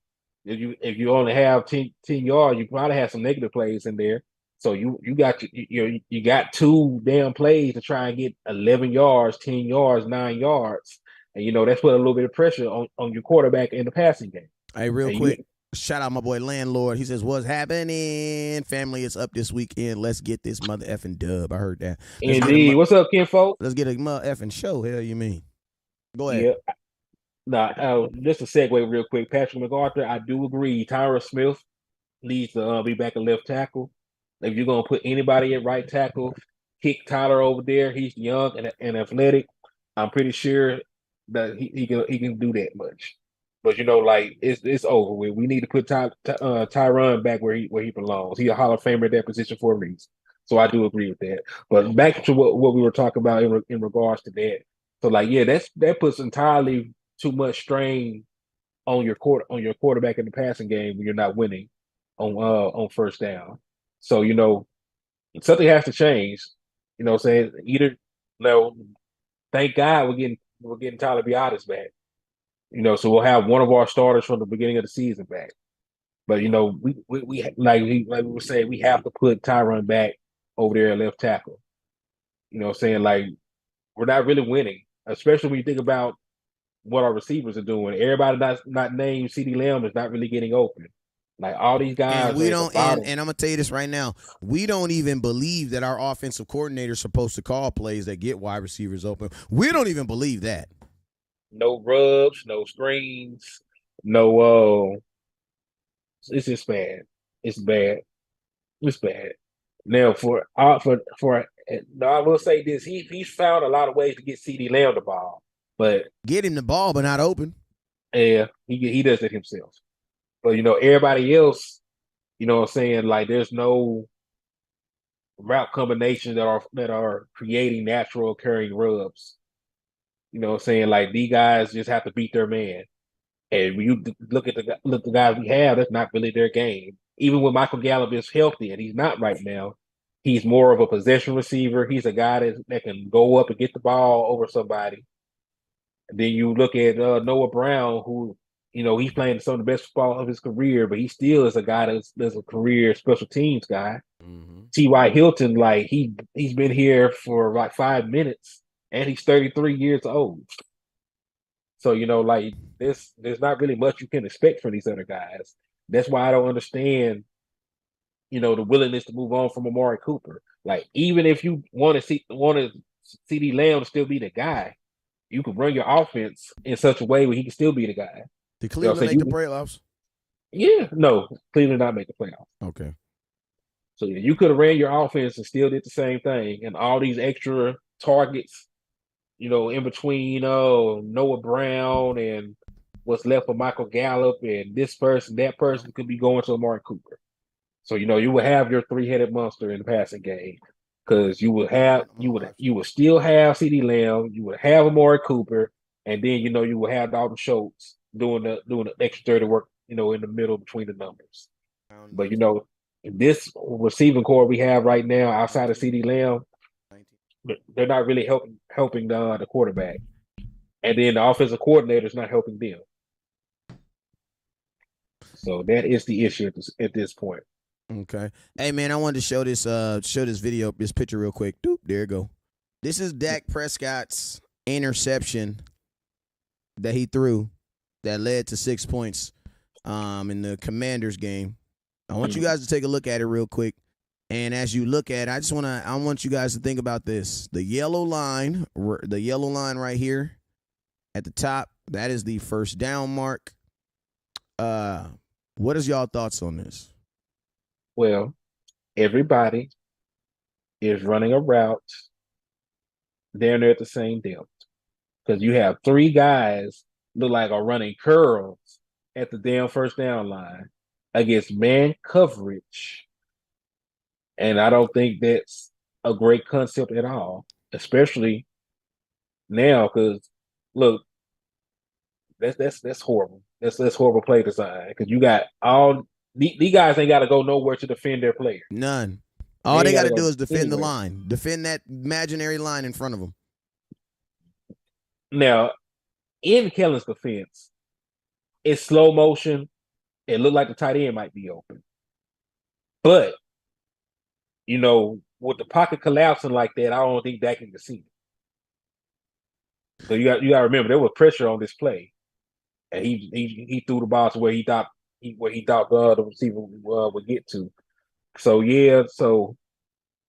If you only have 10 yards, you probably have some negative plays in there. So you got 2 damn plays to try and get 11 yards, 10 yards, 9 yards. And that's put a little bit of pressure on your quarterback in the passing game. Hey, real quick. Shout out my boy Landlord. He says, "What's happening? Family is up this weekend. Let's get this mother effing dub." I heard that. Indeed. What's up, kinfolk? Let's get a mother effing show. Hell, you mean? Go ahead. Yeah. Just a segue real quick. Patrick McCarthy, I do agree. Tyra Smith needs to be back at left tackle. If you're gonna put anybody at right tackle, kick Tyler over there. He's young and athletic. I'm pretty sure that he can do that much. But it's over with. We need to put Tyron back where he belongs. He's a Hall of Famer at that position for a reason. So I do agree with that. But back to what we were talking about in regards to that. So that puts entirely too much strain on your quarterback in the passing game when you're not winning on first down. So something has to change. Saying either thank God we're getting Tyler Biadasz back. So we'll have one of our starters from the beginning of the season back. But we like we were saying, we have to put Tyron back over there at left tackle. Saying we're not really winning, especially when you think about what our receivers are doing. Everybody that's not named CeeDee Lamb is not really getting open. All these guys. And we don't. And I'm gonna tell you this right now. We don't even believe that our offensive coordinator is supposed to call plays that get wide receivers open. We don't even believe that. No rubs, no screens, no. It's just bad. It's bad. It's bad. Now I will say this: he's found a lot of ways to get CeeDee Lamb the ball, but get him the ball, but not open. Yeah, he does it himself. But everybody else, what I'm saying, there's no route combinations that are creating natural occurring rubs. You know what I'm saying? Like these guys just have to beat their man. And when you look at the guys we have, that's not really their game. Even when Michael Gallup is healthy, and he's not right now, he's more of a possession receiver. He's a guy that can go up and get the ball over somebody. And then you look at Noah Brown, who, you know, he's playing some of the best football of his career, but he still is a guy that's a career special teams guy. Mm-hmm. T.Y. Hilton, like he's been here for like 5 minutes, and he's 33 years old. So, you know, like there's not really much you can expect from these other guys. That's why I don't understand, you know, the willingness to move on from Amari Cooper. Like, even if you want to see CeeDee Lamb to still be the guy, you can run your offense in such a way where he can still be the guy. Did Cleveland make the playoffs? Yeah, no, Cleveland not make the playoffs. Okay. So yeah, you could have ran your offense and still did the same thing, and all these extra targets, you know, in between Noah Brown and what's left of Michael Gallup and this person, that person could be going to Amari Cooper. So, you know, you would have your three-headed monster in the passing game because you would still have CeeDee Lamb, you would have Amari Cooper, and then, you know, you would have Dalton Schultz doing the extra dirty work, you know, in the middle between the numbers. But, you know, this receiving core we have right now outside of CeeDee Lamb, they're not really helping the quarterback. And then the offensive coordinator is not helping them. So that is the issue at this point. Okay. Hey, man, I wanted to show this video, this picture real quick. Doop, there you go. This is Dak Prescott's interception that he threw that led to 6 points in the Commanders game. I want you guys to take a look at it real quick. And as you look at it, I want you guys to think about this. The yellow line right here at the top, that is the first down mark. What is y'all thoughts on this? Well, everybody is running a route down there at the same depth because you have three guys look like are running curls at the damn first down line against man coverage. And I don't think that's a great concept at all, especially now because, look, that's horrible. That's horrible play design because you got all these guys ain't got to go nowhere to defend their player. None. All they got to do is defend the line, defend that imaginary line in front of them. Now, in Kellen's defense, it's slow motion. It looked like the tight end might be open, but you know, with the pocket collapsing like that, I don't think Dak can see it. So you got to remember there was pressure on this play, and he threw the ball to where he thought the receiver would get to. So yeah,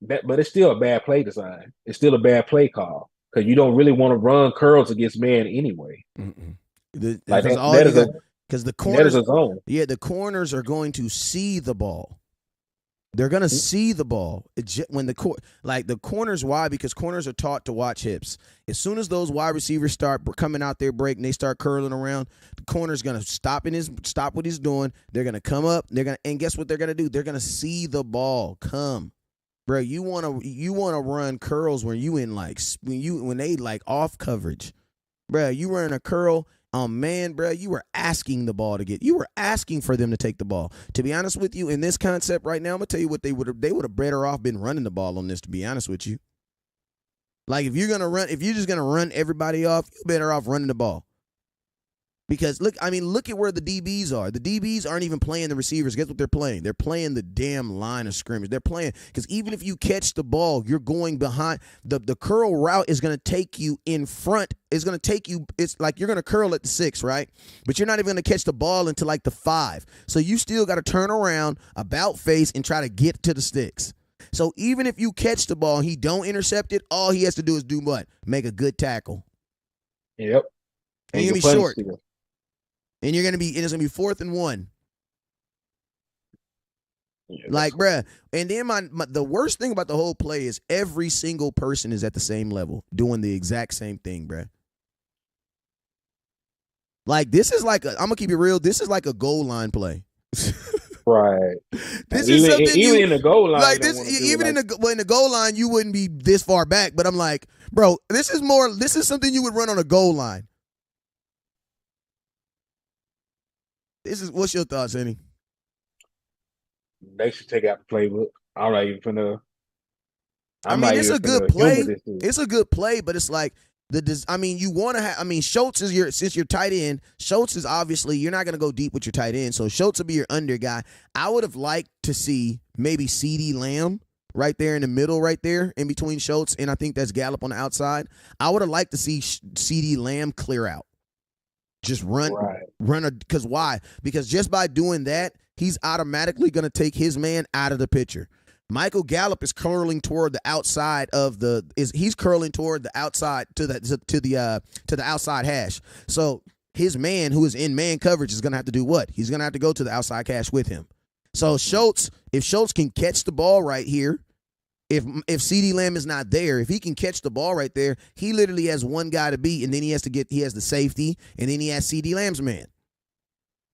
but it's still a bad play design. It's still a bad play call because you don't really want to run curls against man anyway. Because the corners, that is a zone. Yeah, the corners are going to see the ball. They're going to see the ball when the corners. Why? Because corners are taught to watch hips. As soon as those wide receivers start coming out their break and they start curling around, the corner's going to stop what he's doing. They're going to come up. And guess what they're going to do? They're going to see the ball come. Bro, you want to run curls when they like off coverage. Bro, you run a curl. Man, bro, you were asking the ball to get. You were asking for them to take the ball. To be honest with you, in this concept right now, I'm gonna tell you what they would have better off been running the ball on this. To be honest with you, like if you're just gonna run everybody off, you're better off running the ball. Because look at where the DBs are. The DBs aren't even playing the receivers. Guess what they're playing? They're playing the damn line of scrimmage. They're playing because even if you catch the ball, you're going behind. The curl route is going to take you in front. It's going to take you. It's like you're going to curl at the 6, right? But you're not even going to catch the ball until like the 5. So you still got to turn around, about face, and try to get to the sticks. So even if you catch the ball and he don't intercept it, all he has to do is do what? Make a good tackle. Yep. And you're going to be short. And it's gonna be 4th and 1. Yeah, like, bruh. And then the worst thing about the whole play is every single person is at the same level, doing the exact same thing, bruh. Like, this is like I'm gonna keep it real. This is like a goal line play. Right. This is something even in the goal line, like this. Even in the goal line, you wouldn't be this far back. But I'm like, bro, this is something you would run on a goal line. What's your thoughts, Henny? They should take out the playbook. I'm not even finna. It's a good play. It's a good play, but it's like you want to have. Schultz is since you're tight end. Schultz is obviously you're not going to go deep with your tight end, so Schultz will be your under guy. I would have liked to see maybe CeeDee Lamb right there in the middle, right there in between Schultz and I think that's Gallup on the outside. I would have liked to see CeeDee Lamb clear out, just run because why? Because just by doing that, he's automatically going to take his man out of the picture. Michael Gallup is curling toward the outside he's curling toward the outside to the outside hash. So his man who is in man coverage is going to have to do what? He's going to have to go to the outside hash with him. So if Schultz can catch the ball right here, if CeeDee Lamb is not there, if he can catch the ball right there, he literally has one guy to beat, and then he has the safety, and then he has CeeDee Lamb's man.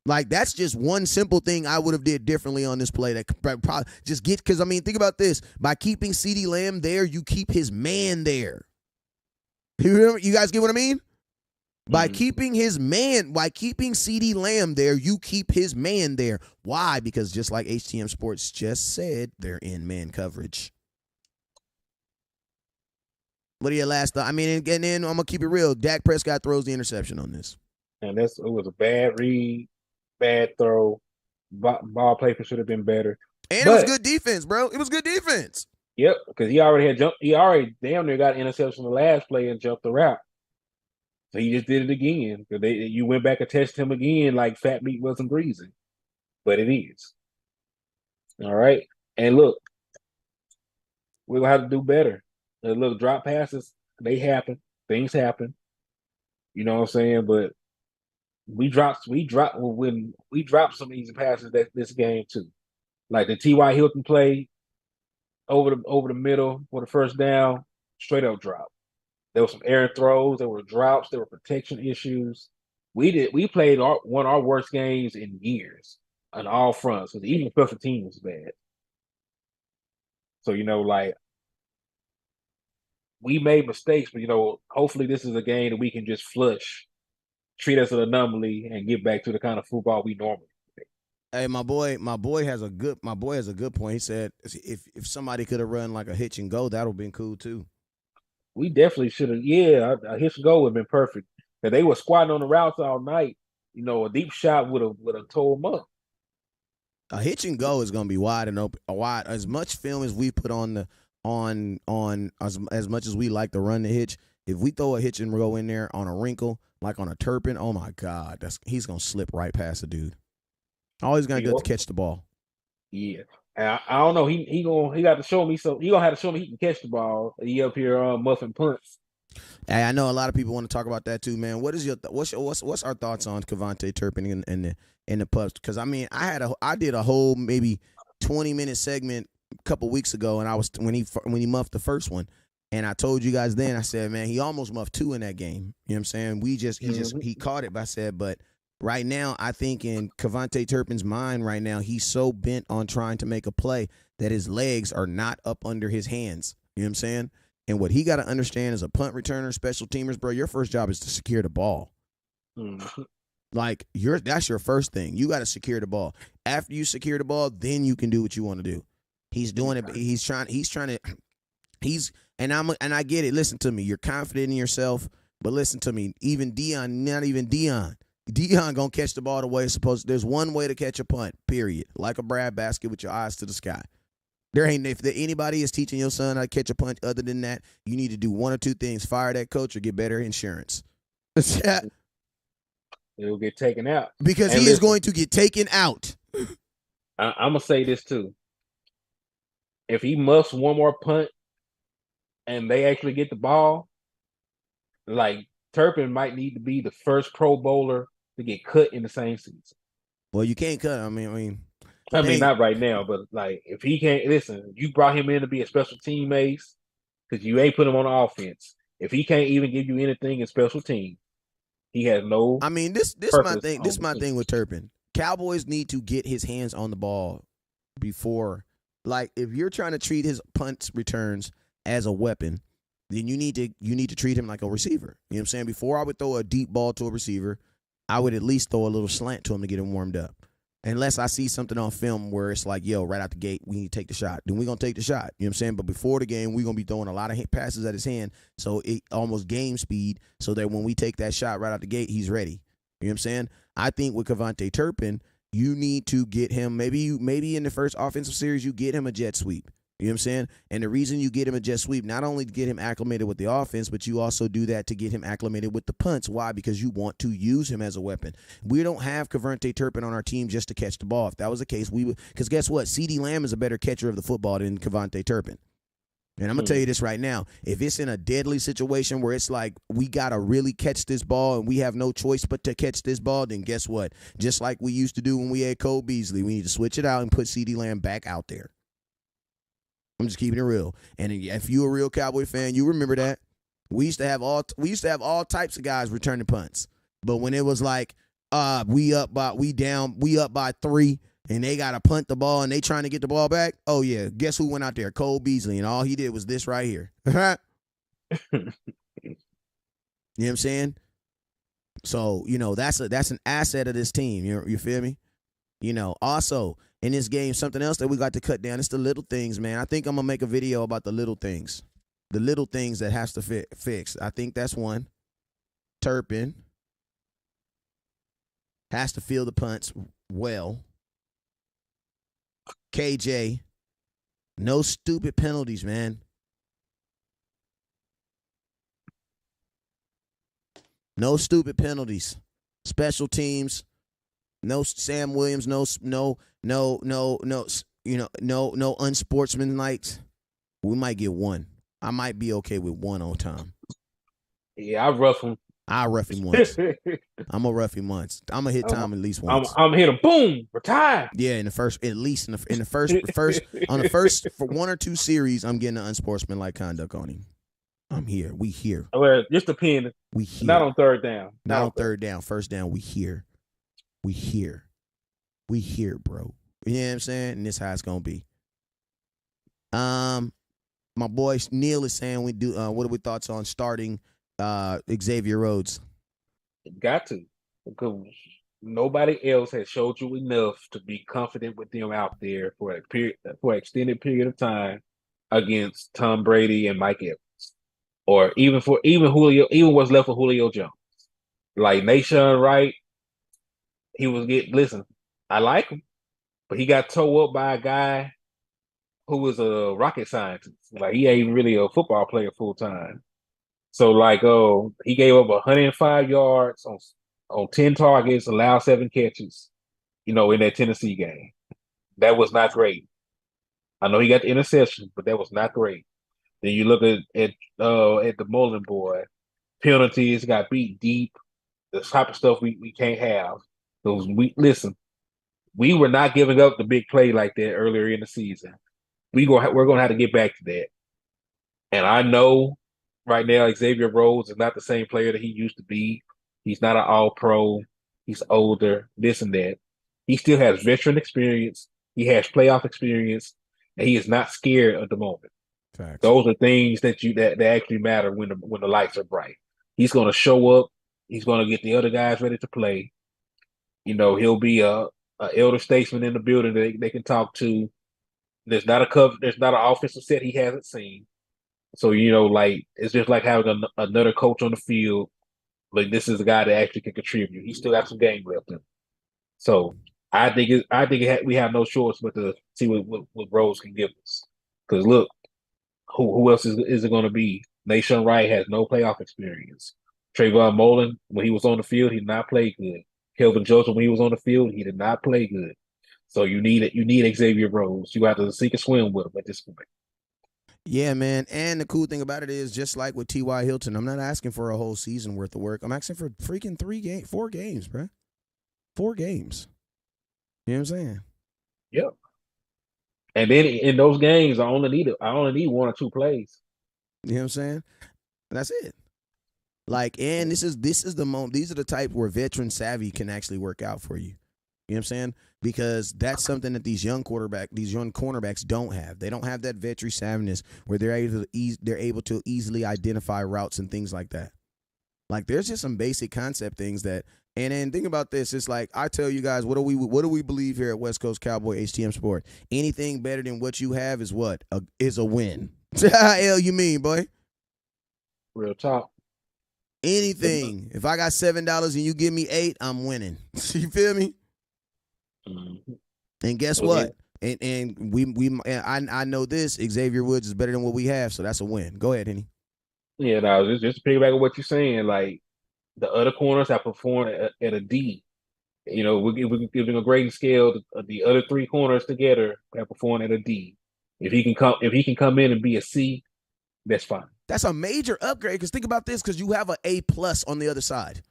Like, that's just one simple thing I would have did differently on this play. That probably just because think about this. By keeping CeeDee Lamb there, you keep his man there. You guys get what I mean? By keeping CeeDee Lamb there, you keep his man there. Why? Because just like HTM Sports just said, they're in man coverage. What are your last thoughts? And then I'm going to keep it real. Dak Prescott throws the interception on this. And it was a bad read. Bad throw. Ball placement should have been better. And it was good defense, bro. It was good defense. Yep, because he already damn near got an interception the last play and jumped the route. So he just did it again. You went back and tested him again like fat meat wasn't greasy. But it is. All right. And look, we're going to have to do better. Look, drop passes, they happen. Things happen. You know what I'm saying? But we dropped some easy passes this game too. Like the T.Y. Hilton play over the middle for the first down, straight up drop. There were some errant throws, there were drops, there were protection issues. We played one of our worst games in years on all fronts, because even the special team was bad. So, we made mistakes, but hopefully this is a game that we can just flush, treat as an anomaly, and get back to the kind of football we normally play. Hey, my boy has a good point. He said if somebody could have run like a hitch and go, that would have been cool too. We definitely should have. Yeah, a hitch and go would have been perfect. Because they were squatting on the routes all night. A deep shot would have tore them up. A hitch and go is going to be wide and open. As much film as we put on as much as we like to run the hitch. If we throw a hitch and go in there on a wrinkle, like on a Turpin, oh my God, he's gonna slip right past the dude. All he's gonna do is catch the ball. Yeah, I don't know. He got to show me. So he gonna have to show me he can catch the ball. He up here muffing punts. Hey, I know a lot of people want to talk about that too, man. What is what's our thoughts on Kevontae Turpin and the Pups? Because I did a whole maybe 20-minute segment a couple weeks ago, and I was when he muffed the first one. And I told you guys then, I said, man, he almost muffed 2 in that game. You know what I'm saying? He caught it, but I said, but right now, I think in Kevontae Turpin's mind right now, he's so bent on trying to make a play that his legs are not up under his hands. You know what I'm saying? And what he got to understand as a punt returner, special teamers, bro, your first job is to secure the ball. Mm-hmm. Like, that's your first thing. You got to secure the ball. After you secure the ball, then you can do what you want to do. He's doing it. He's trying to. And I get it. Listen to me. You're confident in yourself, but listen to me. Even Dion, not even Dion. Dion gonna catch the ball the way it's supposed to. There's one way to catch a punt, period. Like a Brad basket with your eyes to the sky. If anybody is teaching your son how to catch a punt other than that, you need to do one or two things. Fire that coach or get better insurance. It'll get taken out. Because he is going to get taken out. I'm going to say this too. If he muffs one more punt, and they actually get the ball, like Turpin might need to be the first Pro Bowler to get cut in the same season. Well, you can't cut. I mean, not right now, but like if he can't listen, you brought him in to be a special team ace because you ain't put him on offense. If he can't even give you anything in special team, he has no. I mean, this is my thing. This is my thing with Turpin. Cowboys need to get his hands on the ball before. Like, if you're trying to treat his punt returns as a weapon, then you need to treat him like a receiver. You know what I'm saying? Before I would throw a deep ball to a receiver, I would at least throw a little slant to him to get him warmed up. Unless I see something on film where it's like, yo, right out the gate, we need to take the shot. Then we're going to take the shot. You know what I'm saying? But before the game, we're going to be throwing a lot of passes at his hand, so it almost game speed, so that when we take that shot right out the gate, he's ready. You know what I'm saying? I think with Kevontae Turpin, you need to get him, maybe in the first offensive series, you get him a jet sweep. You know what I'm saying? And the reason you get him a jet sweep, not only to get him acclimated with the offense, but you also do that to get him acclimated with the punts. Why? Because you want to use him as a weapon. We don't have Kevontae Turpin on our team just to catch the ball. If that was the case, we would. Because guess what? CeeDee Lamb is a better catcher of the football than Kevontae Turpin. And I'm going to tell you this right now. If it's in a deadly situation where it's like we got to really catch this ball and we have no choice but to catch this ball, then guess what? Just like we used to do when we had Cole Beasley, we need to switch it out and put CeeDee Lamb back out there. I'm just keeping it real. And if you're a real Cowboy fan, you remember that. We used to have all types of guys returning punts. But when it was like we up by 3 and they got to punt the ball and they trying to get the ball back, oh yeah, guess who went out there? Cole Beasley, and all he did was this right here. You know what I'm saying? So, that's an asset of this team. You feel me? Also in this game, something else that we got to cut down, it's the little things, man. I think I'm going to make a video about the little things that has to fix. I think that's one. Turpin has to feel the punts well. KJ, no stupid penalties, man. No stupid penalties. Special teams. No Sam Williams, no unsportsmanlike. We might get one. I might be okay with one on time. Yeah, I rough him. I'll rough him once. I'm gonna rough him once. I'm gonna hit Tom at least once. I'm hit him. Boom, retire. Yeah, at least in the first for 1 or 2 series, I'm getting an unsportsmanlike conduct on him. I'm here. We here. Well, just depending. We here. Not on third down. Not on third down. First down. We here. We here, bro. You know what I'm saying? And this is how it's gonna be. My boy Neil is saying we do. What are we thoughts on starting Xavier Rhodes? Got to, because nobody else has showed you enough to be confident with them out there for an extended period of time against Tom Brady and Mike Evans, or even Julio, even what's left of Julio Jones. Like Nation Wright. He was listen, I like him, but he got towed up by a guy who was a rocket scientist. Like, he ain't really a football player full time. So, like, he gave up 105 yards on 10 targets, allowed 7 catches, in that Tennessee game. That was not great. I know he got the interception, but that was not great. Then you look at the Mullen boy, penalties, got beat deep, the type of stuff we can't have. We were not giving up the big play like that earlier in the season. We're gonna have to get back to that. And I know right now Xavier Rhodes is not the same player that he used to be. He's not an all-pro. He's older, this and that. He still has veteran experience. He has playoff experience, and he is not scared at the moment. Facts. Those are things that actually matter when the lights are bright. He's gonna show up. He's gonna get the other guys ready to play. He'll be a elder statesman in the building that they can talk to. There's not an offensive set he hasn't seen. So, it's just like having another coach on the field. Like, this is a guy that actually can contribute. He still got some game left in him. So I think we have no choice but to see what Rose can give us. Because look, who else is it going to be? Nation Wright has no playoff experience. Trayvon Mullen, when he was on the field, he did not play good. Kelvin Joseph, when he was on the field, he did not play good. So you need Xavier Rhodes. You have to sink or swim with him at this point. Yeah, man. And the cool thing about it is, just like with T.Y. Hilton, I'm not asking for a whole season worth of work. I'm asking for freaking 4 games, bro. 4 games. You know what I'm saying? Yep. And then in those games, I only need 1 or 2 plays. You know what I'm saying? That's it. Like, and this is the moment. These are the type where veteran savvy can actually work out for you. You know what I'm saying? Because that's something that these young cornerbacks don't have. They don't have that veteran savviness where they're able to easily identify routes and things like that. Like, there's just some basic concept things that. And then think about this. It's like, I tell you guys, what do we believe here at West Coast Cowboy HTM Sport? Anything better than what you have is what? Is a win. Hell you mean, boy? Real talk. Anything. If I got $7 and you give me $8, I'm winning. You feel me? Mm-hmm. And guess what? And I know this. Xavier Woods is better than what we have, so that's a win. Go ahead, Henny. Yeah, no, just to piggyback on what you're saying, like, the other corners have performed at a D. You know, we're giving a grading scale. The other three corners together have performed at a D. If he can come in and be a C, that's fine. That's a major upgrade, because think about this, because you have an A+ on the other side.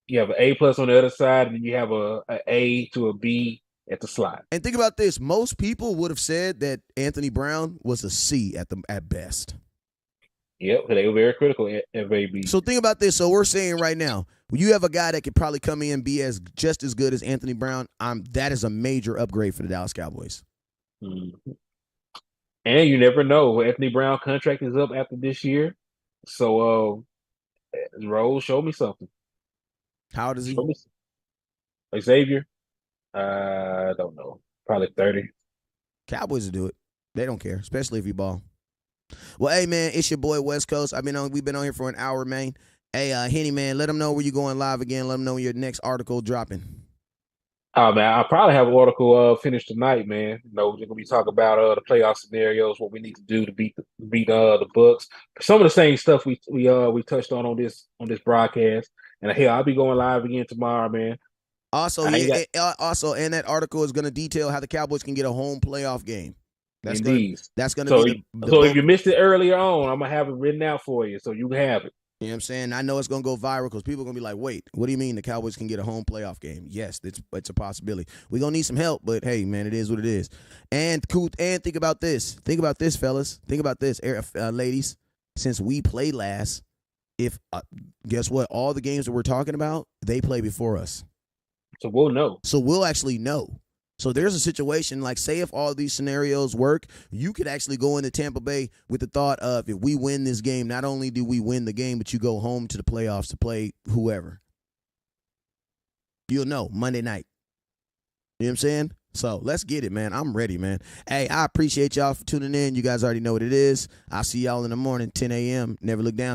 You have an A+ on the other side, and you have a A to a B at the slot. And think about this. Most people would have said that Anthony Brown was a C at best. Yep, they were very critical at FAB. So think about this. So we're saying right now, when you have a guy that could probably come in and be just as good as Anthony Brown, that is a major upgrade for the Dallas Cowboys. Mm-hmm. And you never know. Anthony Brown contract is up after this year. So, Rose, show me something. How old is he? Xavier? I don't know. Probably 30. Cowboys will do it. They don't care, especially if you ball. Well, hey, man, it's your boy West Coast. We've been on here for an hour, man. Hey, Henny, man, let them know where you're going live again. Let them know when your next article dropping. Oh, man, I'll probably have an article finished tonight, man. You know, we're going to be talking about the playoff scenarios, what we need to do to beat the Bucs. Some of the same stuff we touched on this broadcast. And hell, I'll be going live again tomorrow, man. Also, and that article is going to detail how the Cowboys can get a home playoff game. That's going to be so if you missed it earlier on, I'm going to have it written out for you so you can have it. You know what I'm saying? I know it's going to go viral because people are going to be like, wait, what do you mean the Cowboys can get a home playoff game? Yes, it's a possibility. We're going to need some help, but hey, man, it is what it is. And think about this. Think about this, fellas. Think about this, ladies. Since we played last, guess what? All the games that we're talking about, they play before us. So we'll know. So we'll actually know. So there's a situation, like, say if all these scenarios work, you could actually go into Tampa Bay with the thought of, if we win this game, not only do we win the game, but you go home to the playoffs to play whoever. You'll know Monday night. You know what I'm saying? So let's get it, man. I'm ready, man. Hey, I appreciate y'all for tuning in. You guys already know what it is. I'll see y'all in the morning, 10 a.m. Never look down.